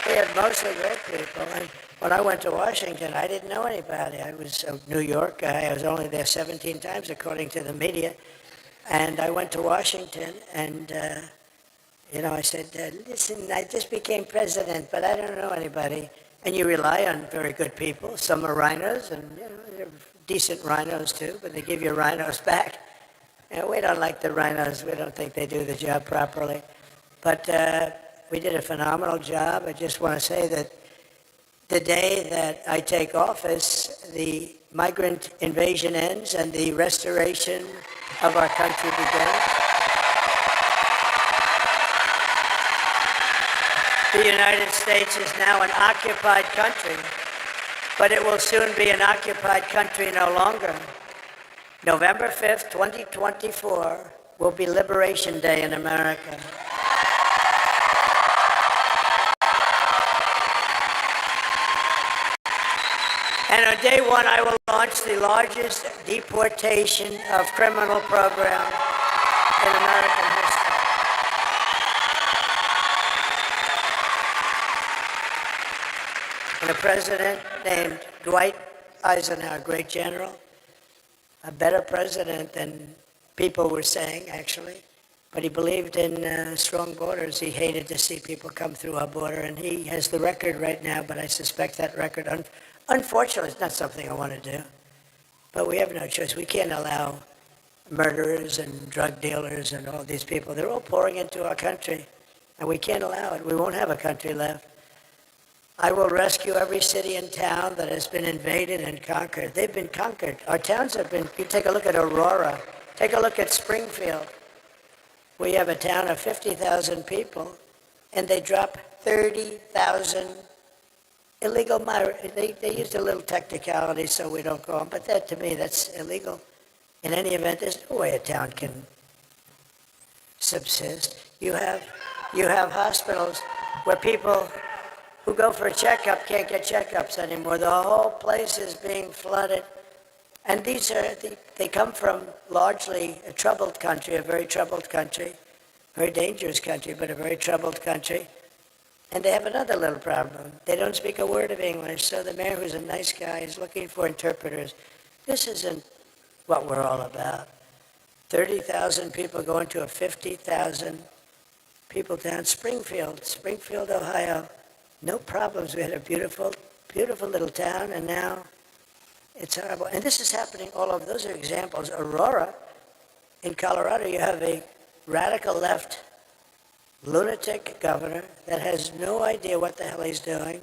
We had mostly great people. And when I went to Washington, I didn't know anybody. I was a New York guy. I was only there 17 times, according to the media. And I went to Washington, and I said, listen, I just became president, but I don't know anybody. And you rely on very good people. Some are rhinos, and they're decent rhinos too, but they give you rhinos back. And we don't like the rhinos. We don't think they do the job properly. But we did a phenomenal job. I just want to say that the day that I take office, the migrant invasion ends and the restoration of our country begins. The United States is now an occupied country. but it will soon be an occupied country no longer. November 5th, 2024 will be Liberation Day in America. And on day one, I will launch the largest deportation of criminal program in American history. And a president named Dwight Eisenhower, great general, a better president than people were saying, actually. But he believed in strong borders. He hated to see people come through our border, and he has the record right now, but I suspect that record, unfortunately, it's not something I want to do. But we have no choice. We can't allow murderers and drug dealers and all these people. They're all pouring into our country, and we can't allow it. We won't have a country left. I will rescue every city and town that has been invaded and conquered. They've been conquered. Our towns have been, you take a look at Aurora, take a look at Springfield. We have a town of 50,000 people, and they drop 30,000 illegal migrants. They used a little technicality so we don't go on, but that, to me, that's illegal. In any event, there's no way a town can subsist. You have hospitals where people who go for a checkup can't get checkups anymore. The whole place is being flooded. And they come from largely a troubled country, a very troubled country, very dangerous country, but a very troubled country. And they have another little problem. They don't speak a word of English, so the mayor, who's a nice guy, is looking for interpreters. This isn't what we're all about. 30,000 people going to a 50,000 people town. Springfield, Ohio. No problems. We had a beautiful, beautiful little town, and now it's horrible. And this is happening all over. Those are examples. Aurora, in Colorado, you have a radical left lunatic governor that has no idea what the hell he's doing.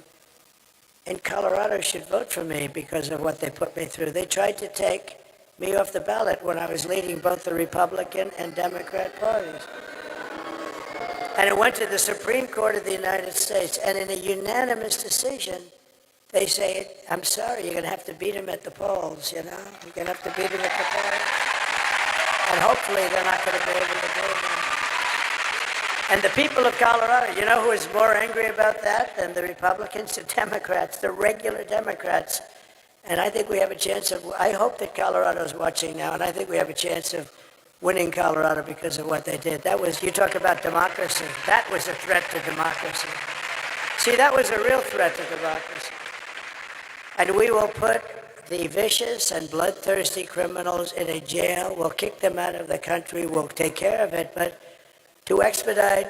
And Colorado should vote for me because of what they put me through. They tried to take me off the ballot when I was leading both the Republican and Democrat parties. And it went to the Supreme Court of the United States, and in a unanimous decision, they say, I'm sorry, you're going to have to beat him at the polls, you know? You're going to have to beat him at the polls. And hopefully they're not going to be able to do it. And the people of Colorado, you know who is more angry about that than the Republicans? The Democrats, the regular Democrats. And I think we have a chance of, I hope that Colorado is watching now, and I think we have a chance of winning Colorado because of what they did. That was, you talk about democracy. That was a threat to democracy. See, that was a real threat to democracy. And we will put the vicious and bloodthirsty criminals in a jail. We'll kick them out of the country. We'll take care of it. But to expedite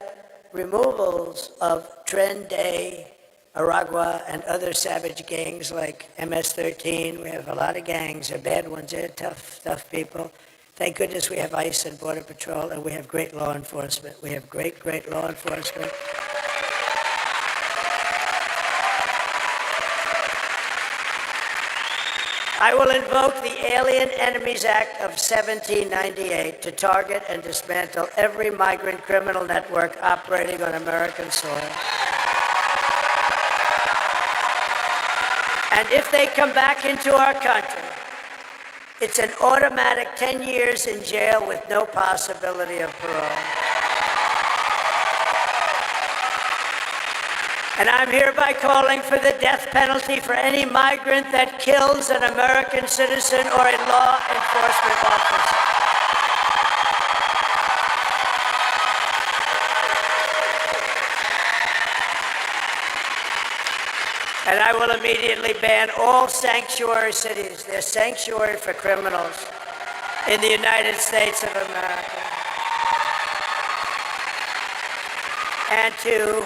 removals of Tren Day, Aragua, and other savage gangs like MS-13, we have a lot of gangs. They're bad ones. They're tough people. Thank goodness we have ICE and Border Patrol, and we have great law enforcement. We have great law enforcement. I will invoke the Alien Enemies Act of 1798 to target and dismantle every migrant criminal network operating on American soil. And if they come back into our country, it's an automatic 10 years in jail with no possibility of parole. And I'm hereby calling for the death penalty for any migrant that kills an American citizen or a law enforcement officer. And I will immediately ban all sanctuary cities. They're sanctuary for criminals in the United States of America. And to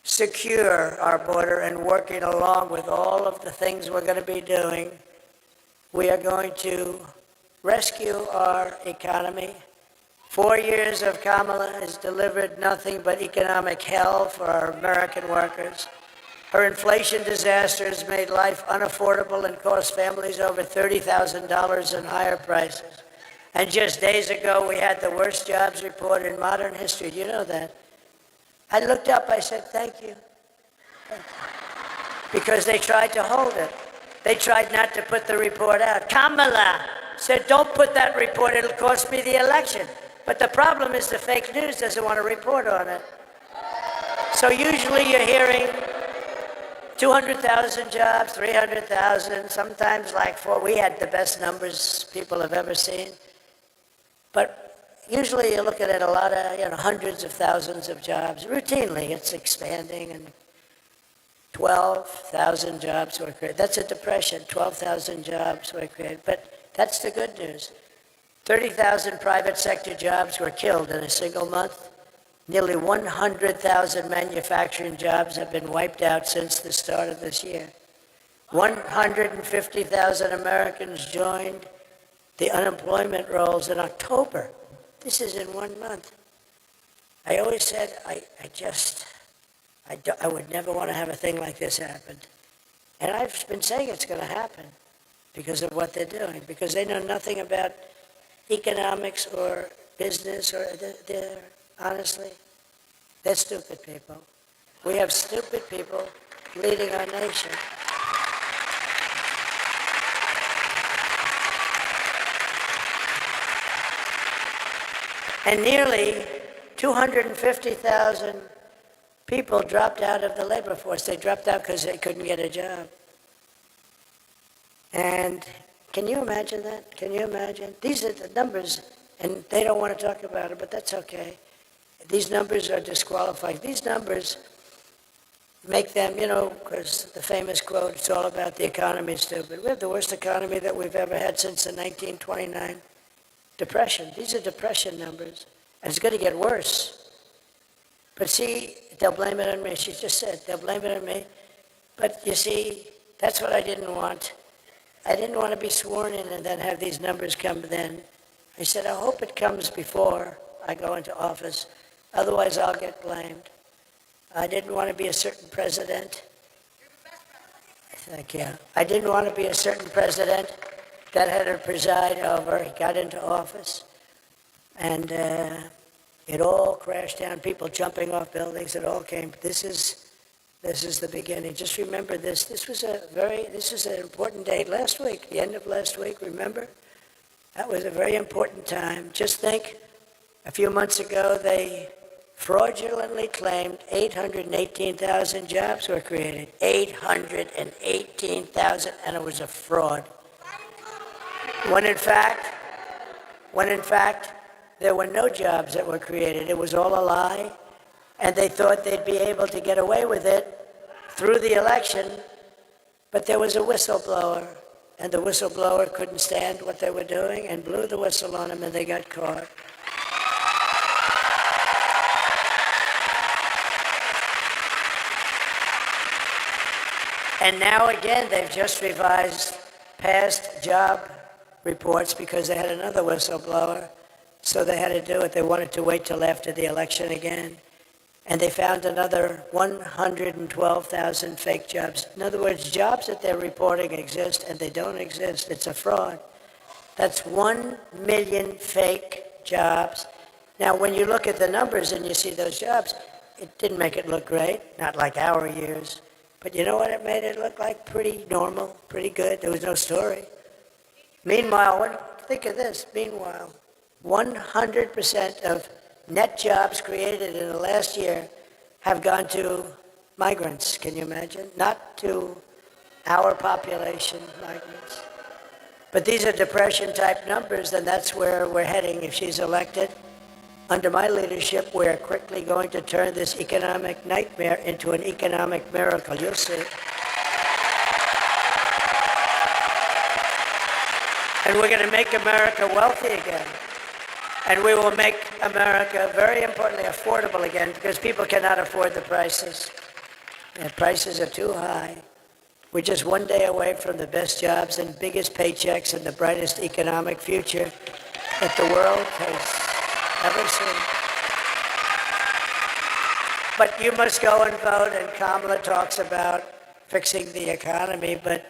secure our border and working along with all of the things we're going to be doing, we are going to rescue our economy. 4 years of Kamala has delivered nothing but economic hell for our American workers. Her inflation disaster has made life unaffordable and cost families over $30,000 in higher prices. And just days ago, we had the worst jobs report in modern history. Do you know that? I looked up, I said, thank you. Thank you. because they tried to hold it. They tried not to put the report out. Kamala said, don't put that report, it'll cost me the election. But the problem is the fake news doesn't want to report on it. So usually you're hearing 200,000 jobs, 300,000, sometimes like 4. We had the best numbers people have ever seen. But usually you're looking at a lot of, hundreds of thousands of jobs. Routinely, it's expanding, and 12,000 jobs were created. That's a depression. 12,000 jobs were created. But that's the good news. 30,000 private sector jobs were killed in a single month. Nearly 100,000 manufacturing jobs have been wiped out since the start of this year. 150,000 Americans joined the unemployment rolls in October. This is in 1 month. I always said I would never want to have a thing like this happen. And I've been saying it's going to happen because of what they're doing, because they know nothing about economics or business, or honestly, they're stupid people. We have stupid people leading our nation. And nearly 250,000 people dropped out of the labor force. They dropped out because they couldn't get a job. And can you imagine that? Can you imagine? These are the numbers, and they don't want to talk about it, but that's okay. These numbers are disqualifying. These numbers make them, because the famous quote, it's all about the economy, stupid. We have the worst economy that we've ever had since the 1929 Depression. These are depression numbers, and it's going to get worse. But see, they'll blame it on me. She just said, they'll blame it on me. But you see, that's what I didn't want. I didn't want to be sworn in and then have these numbers come then. I said, I hope it comes before I go into office. Otherwise, I'll get blamed. I didn't want to be a certain president. Thank you. I didn't want to be a certain president that had to preside over. He got into office, and it all crashed down. People jumping off buildings. It all came. This is the beginning. Just remember this. This is an important date. Last week, the end of last week. Remember, that was a very important time. Just think, a few months ago, they fraudulently claimed 818,000 jobs were created. 818,000, and it was a fraud. When in fact, there were no jobs that were created. It was all a lie, and they thought they'd be able to get away with it through the election, but there was a whistleblower, and the whistleblower couldn't stand what they were doing and blew the whistle on them, and they got caught. And now again, they've just revised past job reports because they had another whistleblower, so they had to do it. They wanted to wait till after the election again. And they found another 112,000 fake jobs. In other words, jobs that they're reporting exist and they don't exist. It's a fraud. That's 1 million fake jobs. Now, when you look at the numbers and you see those jobs, it didn't make it look great, not like our years. But you know what it made it look like? Pretty normal, pretty good. There was no story. Meanwhile, think of this. Meanwhile, 100% of net jobs created in the last year have gone to migrants. Can you imagine? Not to our population, migrants. But these are depression-type numbers, and that's where we're heading if she's elected. Under my leadership, we're quickly going to turn this economic nightmare into an economic miracle. You'll see. And we're going to make America wealthy again. And we will make America, very importantly, affordable again, because people cannot afford the prices. The prices are too high. We're just one day away from the best jobs and biggest paychecks and the brightest economic future that the world has ever seen. But you must go and vote, and Kamala talks about fixing the economy, but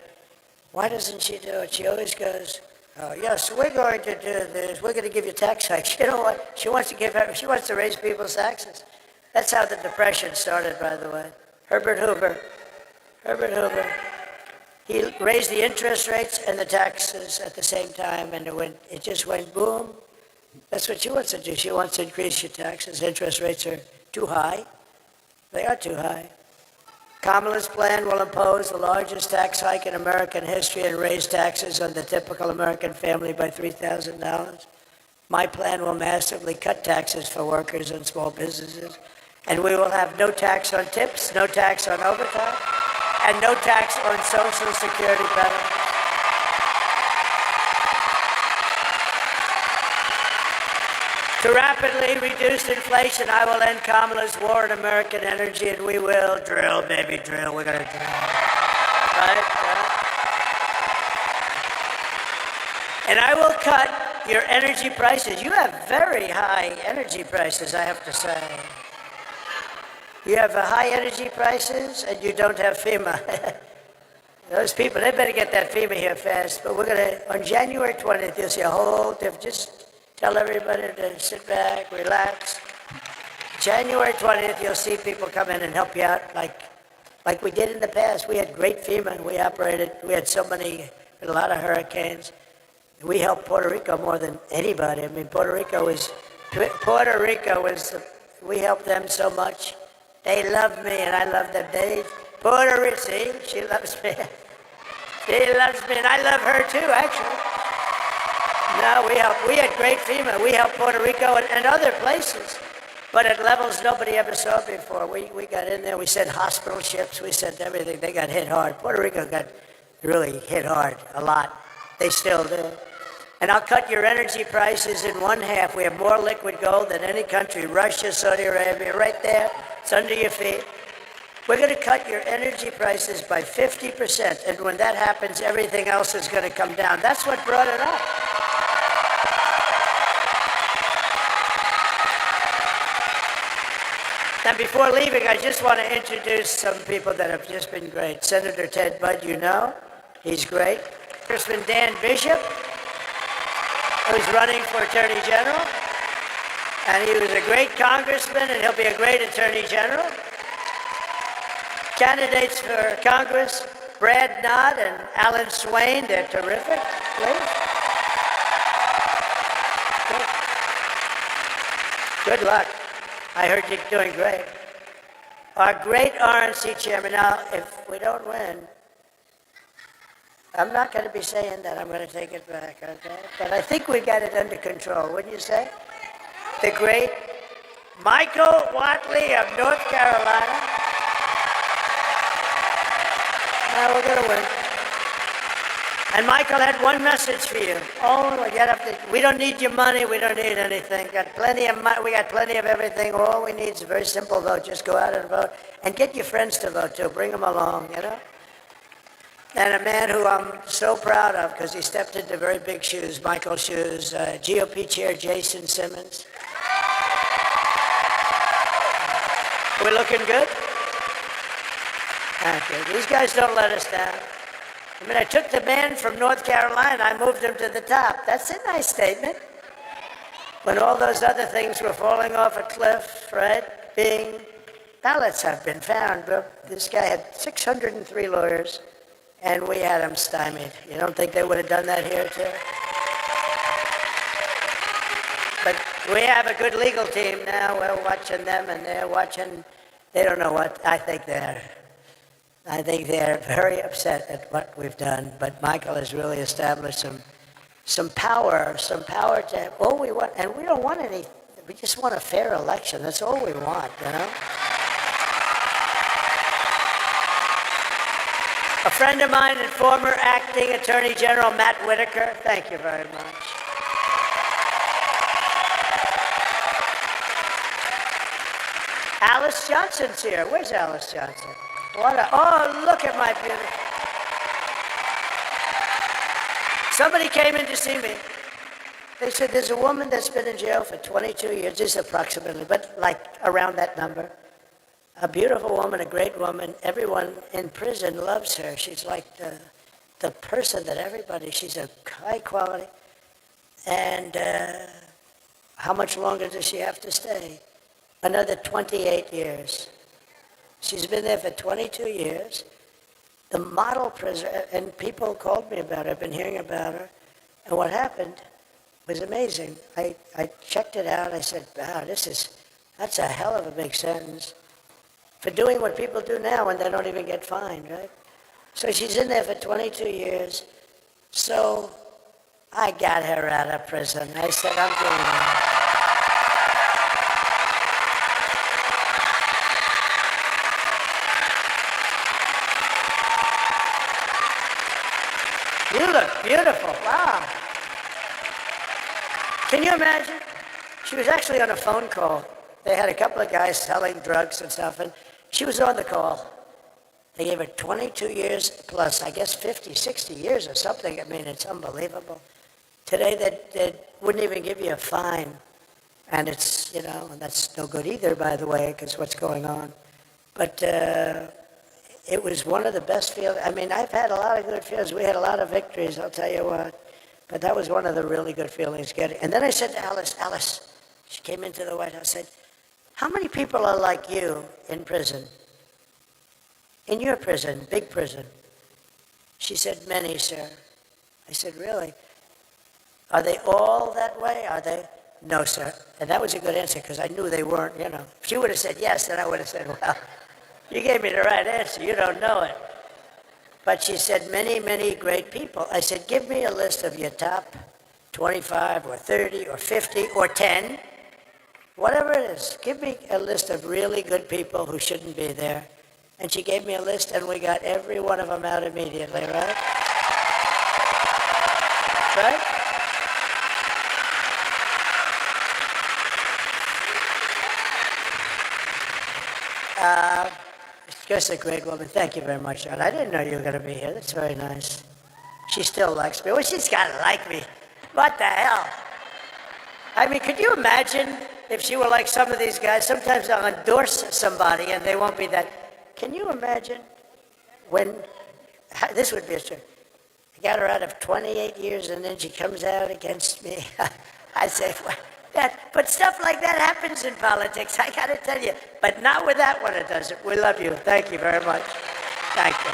why doesn't she do it? She always goes, oh, yes, we're going to do this. We're going to give you tax hikes. You know what? She wants to raise people's taxes. That's how the Depression started, by the way. Herbert Hoover Herbert Hoover. He raised the interest rates and the taxes at the same time, and it just went boom. That's what she wants to do. She wants to increase your taxes. Interest rates are too high. They are too high. Kamala's plan will impose the largest tax hike in American history and raise taxes on the typical American family by $3,000. My plan will massively cut taxes for workers and small businesses, and we will have no tax on tips, no tax on overtime, and no tax on Social Security benefits. To rapidly reduce inflation, I will end Kamala's war on American energy, and we will drill, baby, drill. We're going to drill. Right? And I will cut your energy prices. You have very high energy prices, I have to say. You have high energy prices, and you don't have FEMA. Those people, they better get that FEMA here fast. But we're going to, on January 20th, you'll see a whole different, just tell everybody to sit back, relax. January 20th, you'll see people come in and help you out like we did in the past. We had great FEMA. We had so many, a lot of hurricanes. We helped Puerto Rico more than anybody. I mean, Puerto Rico was, we helped them so much. They love me and I love them. Puerto Rico, see, she loves me. She loves me and I love her too, actually. No, we had great FEMA. We helped Puerto Rico and other places, but at levels nobody ever saw before. We got in there. We sent hospital ships. We sent everything. They got hit hard. Puerto Rico got really hit hard, a lot. They still do. And I'll cut your energy prices in one half. We have more liquid gold than any country. Russia, Saudi Arabia, right there. It's under your feet. We're going to cut your energy prices by 50%. And when that happens, everything else is going to come down. That's what brought it up. Now, before leaving, I just want to introduce some people that have just been great. Senator Ted Budd, you know, he's great. Congressman Dan Bishop, who's running for Attorney General, and he was a great congressman, and he'll be a great Attorney General. Candidates for Congress, Brad Knott and Alan Swain, they're terrific. Please. Good luck. I heard you're doing great. Our great RNC chairman. Now, if we don't win, I'm not going to be saying that. I'm going to take it back, okay? But I think we got it under control, wouldn't you say? The great Michael Whatley of North Carolina. Now we're going to win. And Michael had one message for you. We don't need your money. We don't need anything. Got plenty of money. We got plenty of everything. All we need is a very simple vote. Just go out and vote. And get your friends to vote, too. Bring them along, you know? And a man who I'm so proud of because he stepped into very big shoes, Michael's shoes, GOP Chair Jason Simmons. We're looking good? Thank you. These guys don't let us down. I mean, I took the man from North Carolina, I moved him to the top. That's a nice statement. When all those other things were falling off a cliff, right? Bing. Ballots have been found, but this guy had 603 lawyers, and we had him stymied. You don't think they would have done that here, too? But we have a good legal team now. We're watching them, and they're watching. They don't know what. I think they're very upset at what we've done. But Michael has really established some power to all we want. And we don't want any. We just want a fair election. That's all we want, you know. A friend of mine and former acting Attorney General Matt Whitaker. Thank you very much. Alice Johnson's here. Where's Alice Johnson? Oh, look at my beautiful. Somebody came in to see me. They said, there's a woman that's been in jail for 22 years, just approximately, but like around that number. A beautiful woman, a great woman. Everyone in prison loves her. She's like the person that everybody, she's a high quality. And how much longer does she have to stay? Another 28 years. She's been there for 22 years, the model prison, and people called me about it. I've been hearing about her. And what happened was amazing. I checked it out. I said, wow, that's a hell of a big sentence for doing what people do now when they don't even get fined, right? So she's in there for 22 years. So I got her out of prison. I said, I'm doing it. You look beautiful. Wow. Can you imagine? She was actually on a phone call. They had a couple of guys selling drugs and stuff, and she was on the call. They gave her 22 years plus, I guess 50, 60 years or something. I mean, it's unbelievable. Today, they wouldn't even give you a fine. And it's, and that's no good either, by the way, because what's going on. But it was one of the best feelings. I mean, I've had a lot of good feelings. We had a lot of victories, I'll tell you what. But that was one of the really good feelings getting. And then I said to Alice, she came into the White House, I said, how many people are like you in prison? In your prison, big prison? She said, many, sir. I said, really? Are they all that way? Are they? No, sir. And that was a good answer because I knew they weren't, If she would have said yes, then I would have said, well, you gave me the right answer. You don't know it. But she said, many, many great people. I said, give me a list of your top 25 or 30 or 50 or 10, whatever it is. Give me a list of really good people who shouldn't be there. And she gave me a list, and we got every one of them out immediately, right? Right? Just a great woman. Thank you very much, John. I didn't know you were going to be here. That's very nice. She still likes me. Well, she's got to like me. What the hell? I mean, could you imagine if she were like some of these guys? Sometimes they'll endorse somebody and they won't be that. Can you imagine when, this would be a story. I got her out of 28 years and then she comes out against me. I say, well, but stuff like that happens in politics, I got to tell you. But not with that one, it doesn't. We love you. Thank you very much. Thank you.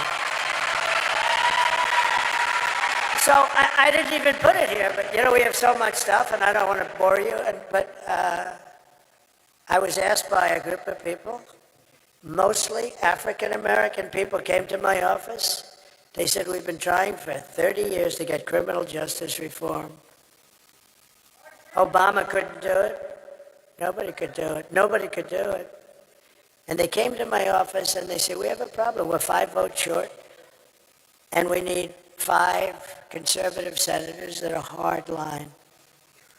So I didn't even put it here, but we have so much stuff, and I don't want to bore you. But I was asked by a group of people, mostly African American people, came to my office. They said, we've been trying for 30 years to get criminal justice reform. Obama couldn't do it. Nobody could do it. Nobody could do it. And they came to my office and they said, we have a problem. We're 5 votes short, and we need 5 conservative senators that are hard line.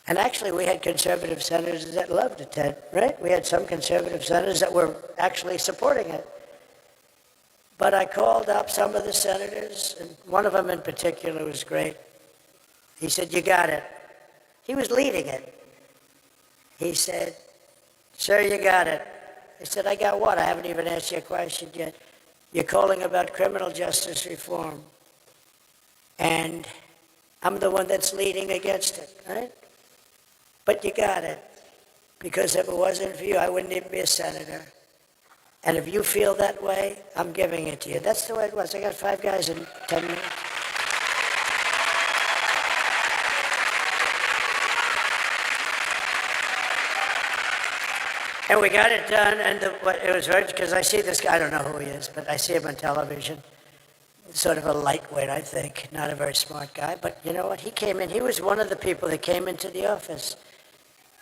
And actually, we had conservative senators that loved it, Ted, right? We had some conservative senators that were actually supporting it. But I called up some of the senators, and one of them in particular was great. He said, you got it. He was leading it. He said, sir, you got it. I said, I got what? I haven't even asked you a question yet. You're calling about criminal justice reform. And I'm the one that's leading against it, right? But you got it. Because if it wasn't for you, I wouldn't even be a senator. And if you feel that way, I'm giving it to you. That's the way it was. I got 5 guys in 10 minutes. And we got it done, and it was hard because I see this guy, I don't know who he is, but I see him on television. Sort of a lightweight, I think, not a very smart guy. But you know what? He came in, he was one of the people that came into the office.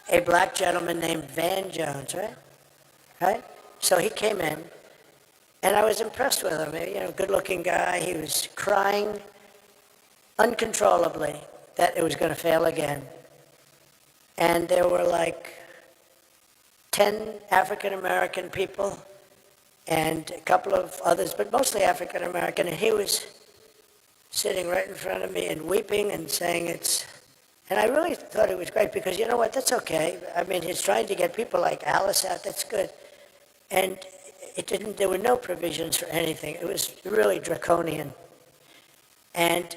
A black gentleman named Van Jones, right? Right? So he came in, and I was impressed with him. Good-looking guy. He was crying uncontrollably that it was going to fail again. And there were like 10 African-American people and a couple of others, but mostly African-American, and he was sitting right in front of me and weeping and saying and I really thought it was great because you know what, that's okay. I mean, he's trying to get people like Alice out, that's good. And there were no provisions for anything. It was really draconian. And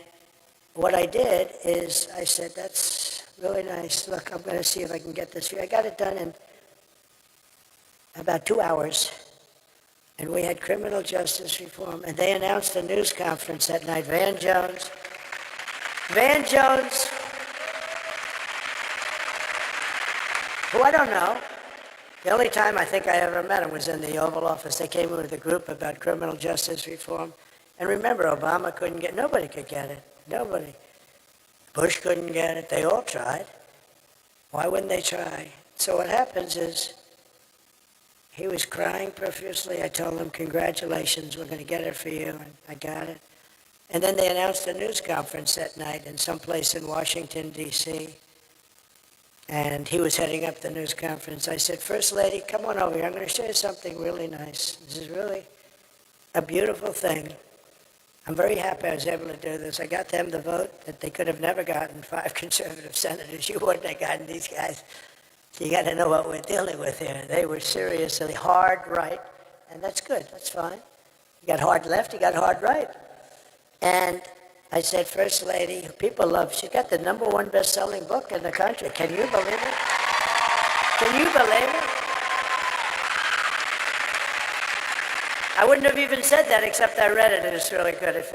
what I did is I said, that's really nice. Look, I'm going to see if I can get this for you. I got it done in about 2 hours. and we had criminal justice reform, and they announced a news conference that night. Van Jones, who I don't know. The only time I think I ever met him was in the Oval Office. They came in with a group about criminal justice reform. And remember, Obama couldn't get, nobody could get it. Nobody. Bush couldn't get it. They all tried. Why wouldn't they try? So what happens is, he was crying profusely. I told him, congratulations, we're going to get it for you. And I got it. And then they announced a news conference that night in some place in Washington, D.C., and he was heading up the news conference. I said, First Lady, come on over here. I'm going to show you something really nice. This is really a beautiful thing. I'm very happy I was able to do this. I got them the vote that they could have never gotten, 5 conservative senators. You wouldn't have gotten these guys. So you got to know what we're dealing with here. They were seriously hard right, and that's good. That's fine. You got hard left, you got hard right. And I said, First Lady, people love, she got the #1 best-selling book in the country. Can you believe it? Can you believe it? I wouldn't have even said that except I read it and it's really good. If,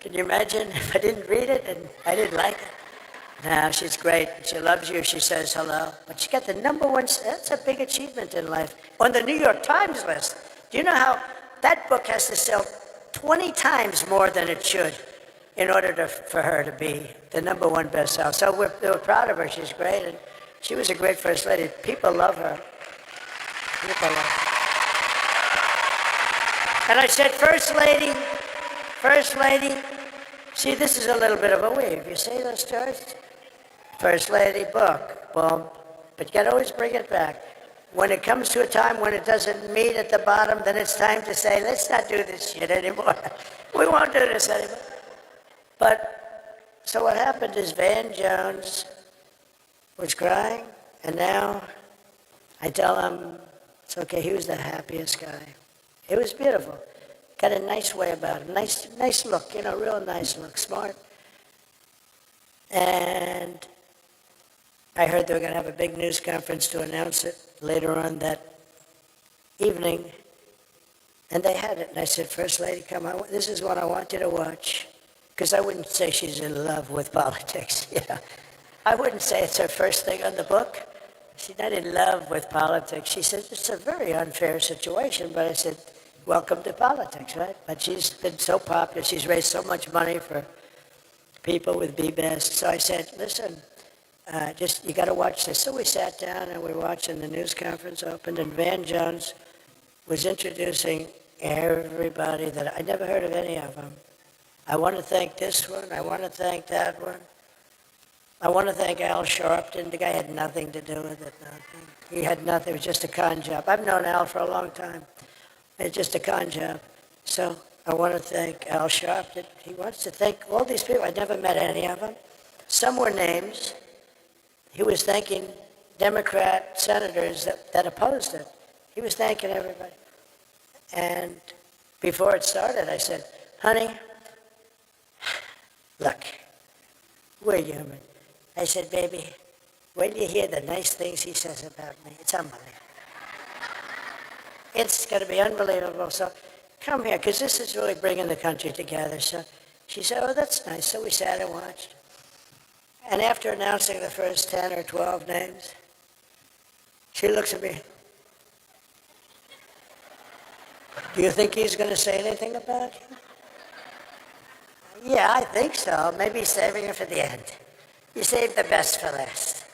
can you imagine if I didn't read it and I didn't like it? No, she's great. She loves you. She says hello. But she got the #1, that's a big achievement in life. On the New York Times list. Do you know how that book has to sell 20 times more than it should in order for her to be the #1 bestseller? So we're proud of her. She's great. And she was a great First Lady. People love her. People love her. And I said, First Lady, see, this is a little bit of a weave. You see those stories? First Lady book, boom. But you got to always bring it back. When it comes to a time when it doesn't meet at the bottom, then it's time to say, let's not do this shit anymore. We won't do this anymore. But, so what happened is Van Jones was crying, and now I tell him, it's okay, he was the happiest guy. It was beautiful. Got a nice way about him, nice look, real nice look, smart. And I heard they were going to have a big news conference to announce it later on that evening. And they had it. And I said, First Lady, come on, this is what I want you to watch. Because I wouldn't say she's in love with politics, I wouldn't say it's her first thing on the book. She's not in love with politics. She said, it's a very unfair situation. But I said, welcome to politics, right? But she's been so popular. She's raised so much money for people with Be Best. So I said, listen, you got to watch this. So we sat down and we were watching the news conference opened, and Van Jones was introducing everybody that I never heard of any of them. I want to thank this one. I want to thank that one. I want to thank Al Sharpton. The guy had nothing to do with it. Nothing. He had nothing. It was just a con job. I've known Al for a long time. It's just a con job. So I want to thank Al Sharpton. He wants to thank all these people. I never met any of them. Some were names. He was thanking Democrat senators that opposed it. He was thanking everybody. And before it started, I said, honey, look, we're human. I said, baby, when you hear the nice things he says about me, it's unbelievable. It's going to be unbelievable. So come here, because this is really bringing the country together. So she said, oh, that's nice. So we sat and watched. And after announcing the first 10 or 12 names, she looks at me. Do you think he's going to say anything about you? Yeah, I think so. Maybe he's saving it for the end. You saved the best for last.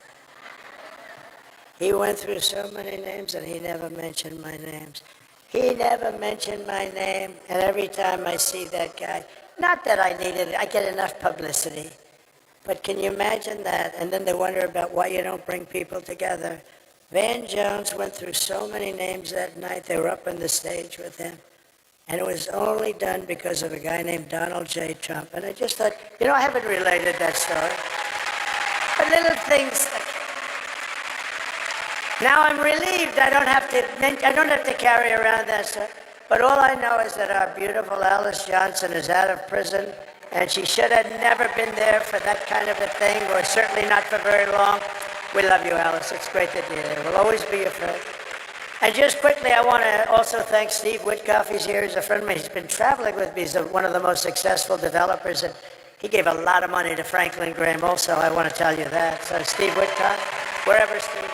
He went through so many names and he never mentioned my names. He never mentioned my name, and every time I see that guy, not that I needed it, I get enough publicity. But can you imagine that? And then they wonder about why you don't bring people together. Van Jones went through so many names that night. They were up on the stage with him. And it was only done because of a guy named Donald J. Trump. And I just thought, I haven't related that story. But little things. Now I'm relieved I don't have to carry around that story. But all I know is that our beautiful Alice Johnson is out of prison, and she should have never been there for that kind of a thing, or certainly not for very long. We love you, Alice. It's great that you're here. We'll always be your friend. And just quickly, I want to also thank Steve Witkoff. He's here. He's a friend of mine. He's been traveling with me. He's one of the most successful developers, and he gave a lot of money to Franklin Graham also. I want to tell you that. So Steve Witkoff, wherever Steve is.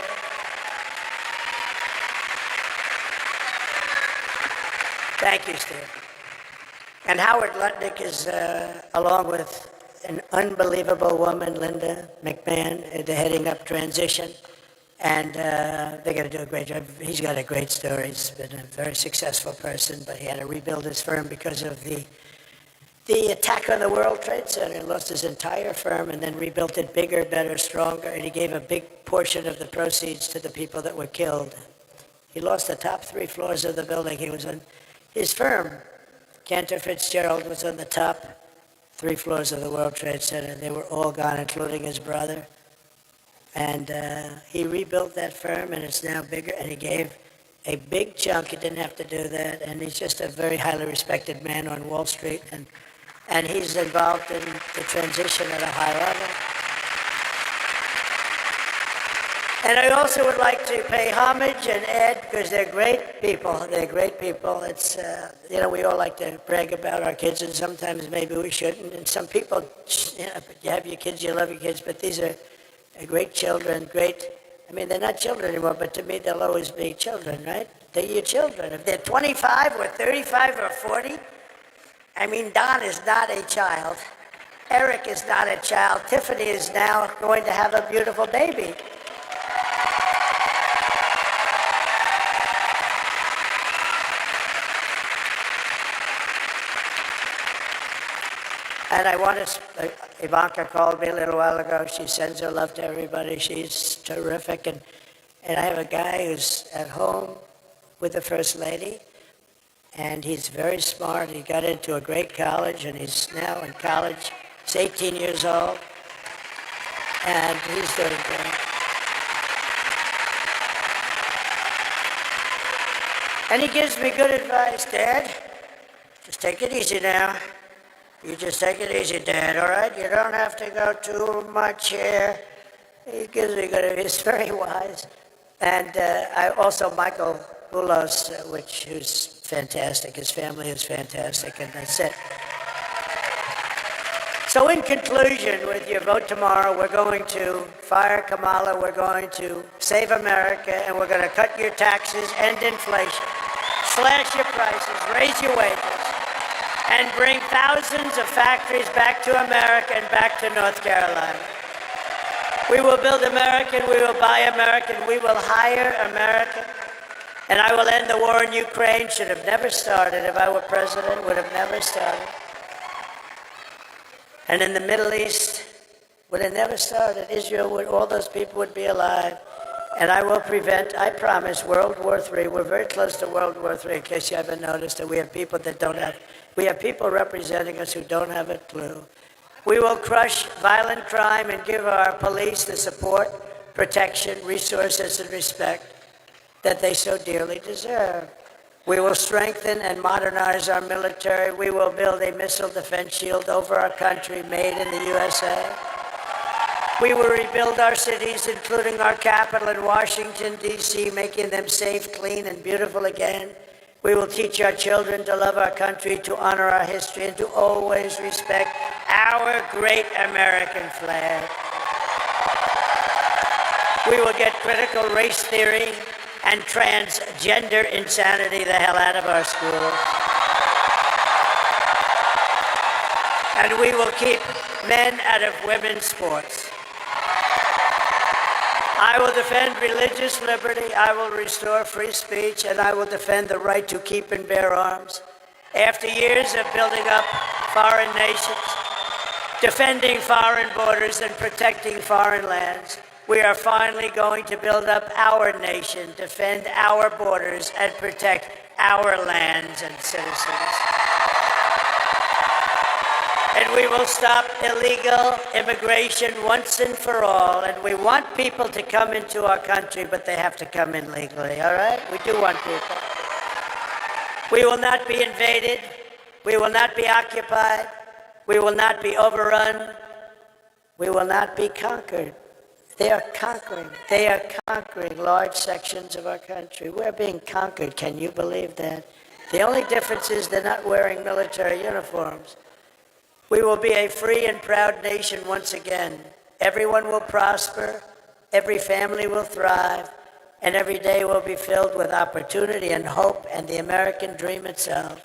Thank you, Steve. And Howard Lutnick is, along with an unbelievable woman, Linda McMahon, they're heading up transition. And they're going to do a great job. He's got a great story. He's been a very successful person, but he had to rebuild his firm because of the attack on the World Trade Center. He lost his entire firm and then rebuilt it bigger, better, stronger, and he gave a big portion of the proceeds to the people that were killed. He lost the top 3 floors of the building. He was on his firm. Cantor Fitzgerald was on the top 3 floors of the World Trade Center. They were all gone, including his brother. And he rebuilt that firm, and it's now bigger, and he gave a big chunk. He didn't have to do that, and he's just a very highly respected man on Wall Street, and he's involved in the transition at a high level. And I also would like to pay homage and Ed, because they're great people. They're great people. It's, we all like to brag about our kids, and sometimes maybe we shouldn't. And some people, you have your kids, you love your kids, but these are great children, they're not children anymore, but to me they'll always be children, right? They're your children. If they're 25 or 35 or 40, Don is not a child. Eric is not a child. Tiffany is now going to have a beautiful baby. And I want to, Ivanka called me a little while ago. She sends her love to everybody. She's terrific. And I have a guy who's at home with the First Lady, and he's very smart. He got into a great college, and he's now in college. He's 18 years old, and he's doing great. And he gives me good advice. Dad, just take it easy now. You just take it easy, Dad, all right? You don't have to go too much here. He gives me good advice. He's very wise. And I also, Michael Boulos, who's fantastic. His family is fantastic. And that's it. So in conclusion, with your vote tomorrow, we're going to fire Kamala, we're going to save America, and we're going to cut your taxes, end inflation, slash your prices, raise your wages, and bring thousands of factories back to America and back to North Carolina. We will build American, we will buy American, we will hire American, and I will end the war in Ukraine. Should have never started. If I were president, would have never started. And in the Middle East, would have never started. Israel, all those people would be alive. And I will prevent, I promise, World War III. We're very close to World War III, in case you haven't noticed, that we have people that don't have, we have people representing us who don't have a clue. We will crush violent crime and give our police the support, protection, resources, and respect that they so dearly deserve. We will strengthen and modernize our military. We will build a missile defense shield over our country made in the USA. We will rebuild our cities, including our capital in Washington, D.C., making them safe, clean, and beautiful again. We will teach our children to love our country, to honor our history, and to always respect our great American flag. We will get critical race theory and transgender insanity the hell out of our schools. And we will keep men out of women's sports. I will defend religious liberty, I will restore free speech, and I will defend the right to keep and bear arms. After years of building up foreign nations, defending foreign borders, and protecting foreign lands, we are finally going to build up our nation, defend our borders, and protect our lands and citizens. And we will stop illegal immigration once and for all. And we want people to come into our country, but they have to come in legally, all right? We do want people. We will not be invaded. We will not be occupied. We will not be overrun. We will not be conquered. They are conquering. They are conquering large sections of our country. We're being conquered. Can you believe that? The only difference is they're not wearing military uniforms. We will be a free and proud nation once again. Everyone will prosper, every family will thrive, and every day will be filled with opportunity and hope and the American dream itself.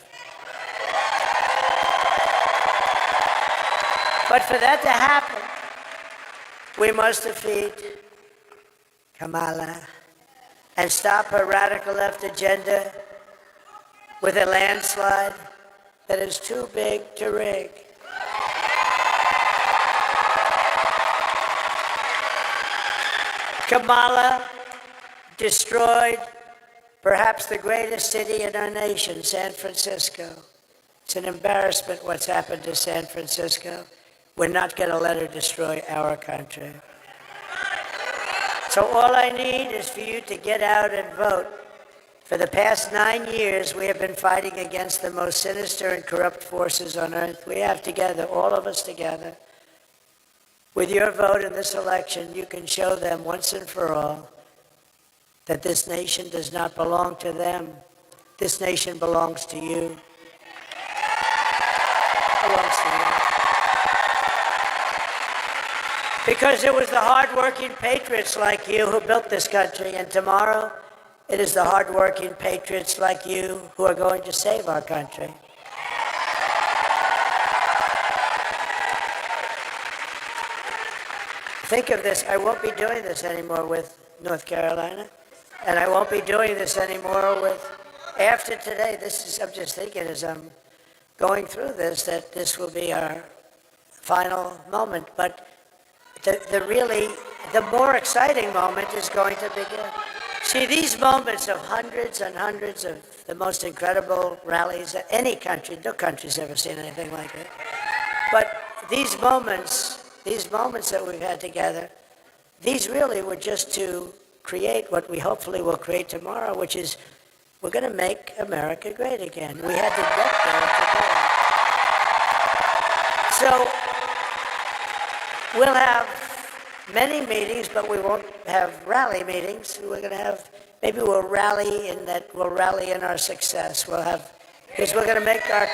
But for that to happen, we must defeat Kamala and stop her radical left agenda with a landslide that is too big to rig. Kamala destroyed perhaps the greatest city in our nation, San Francisco. It's an embarrassment what's happened to San Francisco. We're not going to let her destroy our country. So all I need is for you to get out and vote. For the past 9 years, we have been fighting against the most sinister and corrupt forces on earth. We have together, all of us together. With your vote in this election, you can show them once and for all that this nation does not belong to them. This nation belongs to you. Belongs to you. Because it was the hard-working patriots like you who built this country, and tomorrow it is the hard-working patriots like you who are going to save our country. Think of this, I won't be doing this anymore with North Carolina, and I won't be doing this anymore with, after today, I'm just thinking as I'm going through this, that this will be our final moment, but the more exciting moment is going to begin. See, these moments of hundreds and hundreds of the most incredible rallies that any country, no country's ever seen anything like it. But these moments that we've had together, these really were just to create what we hopefully will create tomorrow, which is we're going to make America great again. We had to get there today. So we'll have many meetings, but we won't have rally meetings. We're going to have, maybe we'll rally in in our success. Because we're going to make our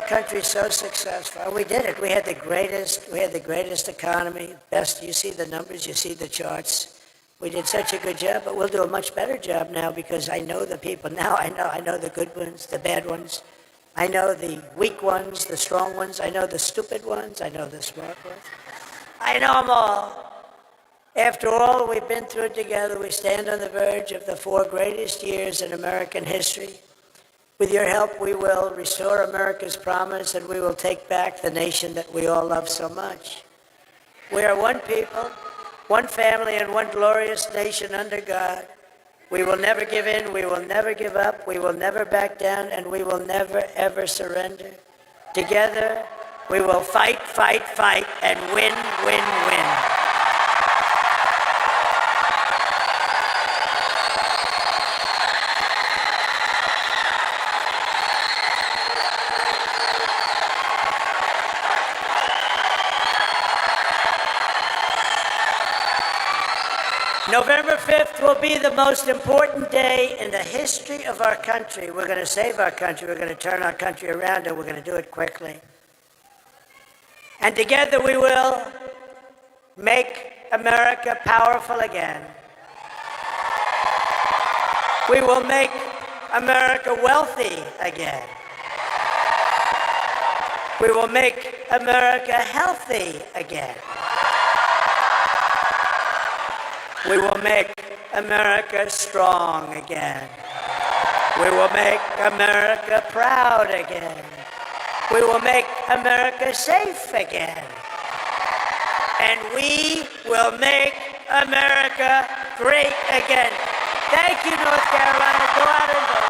country so successful. And we did it. We had the greatest economy, best. You see the numbers, you see the charts. We did such a good job, but we'll do a much better job now because I know the people now. I know the good ones, the bad ones. I know the weak ones, the strong ones. I know the stupid ones. I know the smart ones. I know them all. After all we've been through together, we stand on the verge of the 4 greatest years in American history. With your help, we will restore America's promise and we will take back the nation that we all love so much. We are one people, one family, and one glorious nation under God. We will never give in, we will never give up, we will never back down, and we will never, ever surrender. Together, we will fight, fight, fight, and win, win, win. November 5th will be the most important day in the history of our country. We're going to save our country. We're going to turn our country around, and we're going to do it quickly. And together we will make America powerful again. We will make America wealthy again. We will make America healthy again. We will make America strong again. We will make America proud again. We will make America safe again. And we will make America great again. Thank you, North Carolina. Go out and vote.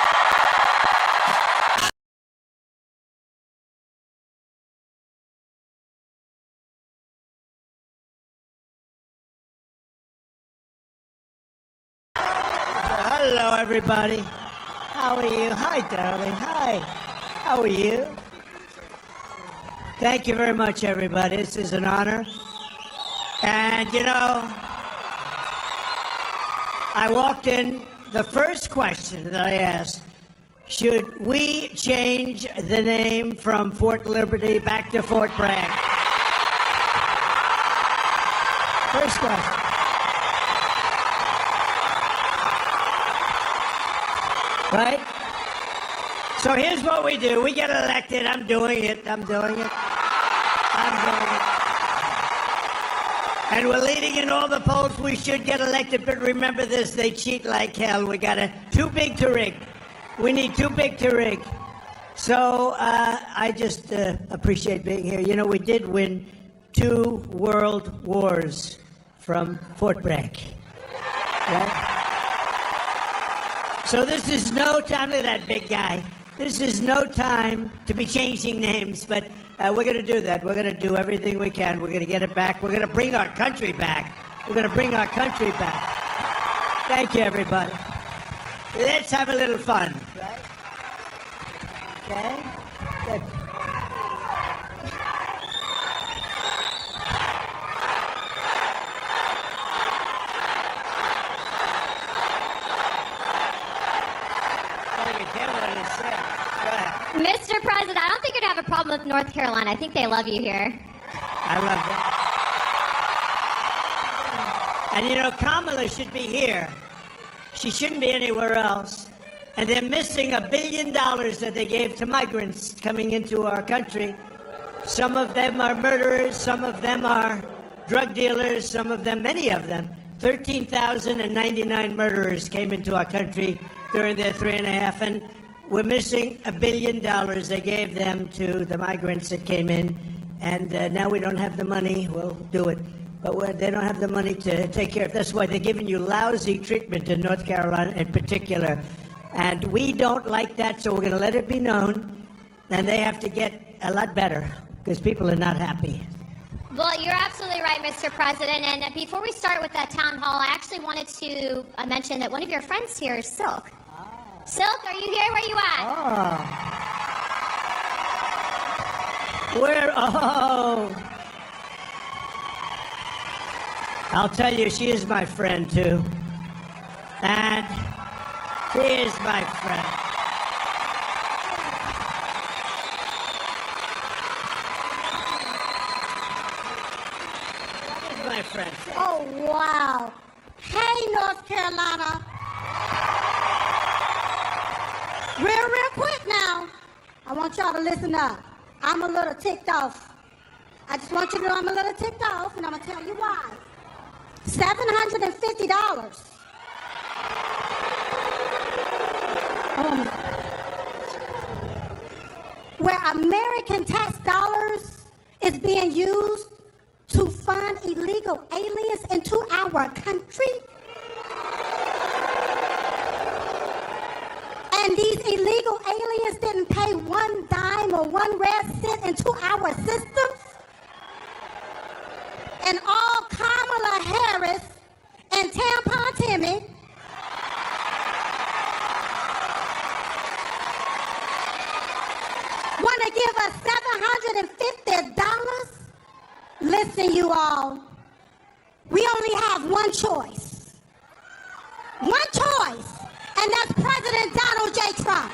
Hello, everybody. How are you? Hi, darling. Hi. How are you? Thank you very much, everybody. This is an honor. And, you know, I walked in, the first question that I asked, should we change the name from Fort Liberty back to Fort Bragg? First question. Right? So here's what we do. We get elected. I'm doing it. And we're leading in all the polls. We should get elected. But remember this, they cheat like hell. We got too big to rig. We need too big to rig. So I just appreciate being here. You know, we did win 2 world wars from Fort Bragg. Right? So this is no time to that big guy. This is no time to be changing names, but we're going to do that. We're going to do everything we can. We're going to get it back. We're going to bring our country back. Thank you, everybody. Let's have a little fun. Right? Okay? Good. Mr. President, I don't think you'd have a problem with North Carolina. I think they love you here. I love that. And you know, Kamala should be here. She shouldn't be anywhere else. And they're missing $1 billion that they gave to migrants coming into our country. Some of them are murderers, some of them are drug dealers, many of them. 13,099 murderers came into our country during their 3.5, and we're missing $1 billion they gave them to the migrants that came in, and now we don't have the money. We'll do it, but they don't have the money to take care of it. That's why they're giving you lousy treatment in North Carolina in particular, and we don't like that, so we're going to let it be known, and they have to get a lot better because people are not happy. Well, you're absolutely right, Mr. President. And before we start with that town hall, I actually wanted to mention that one of your friends here is Silk. Silk, are you here? Where you at? I'll tell you, she is my friend, too. And she is my friend. She is my friend. Oh, wow. Hey, North Carolina. Real quick now. I want y'all to listen up. I'm a little ticked off. I just want you to know I'm a little ticked off, and I'm going to tell you why. $750. Where American tax dollars is being used to fund illegal aliens into our country. And these illegal aliens didn't pay one dime or one red cent into our systems. And all Kamala Harris and Tampon Timmy want to give us $750? Listen, you all, we only have one choice. One choice. And that's President Donald J. Trump.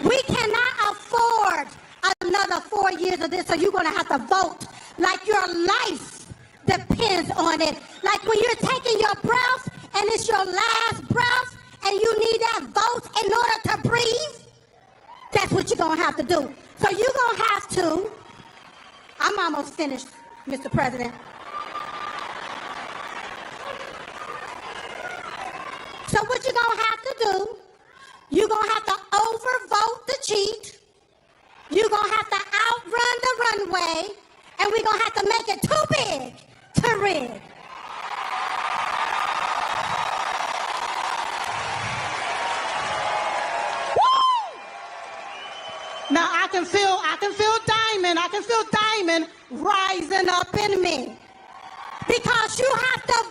We cannot afford another 4 years of this, so you're going to have to vote like your life depends on it. Like when you're taking your breath and it's your last breath and you need that vote in order to breathe, that's what you're going to have to do. So you're going to have to, I'm almost finished, Mr. President. So what you're going to have to do, you're going to have to overvote the cheat. You're going to have to outrun the runway. And we're going to have to make it too big to rig. Now I can feel Diamond rising up in me. Because you have to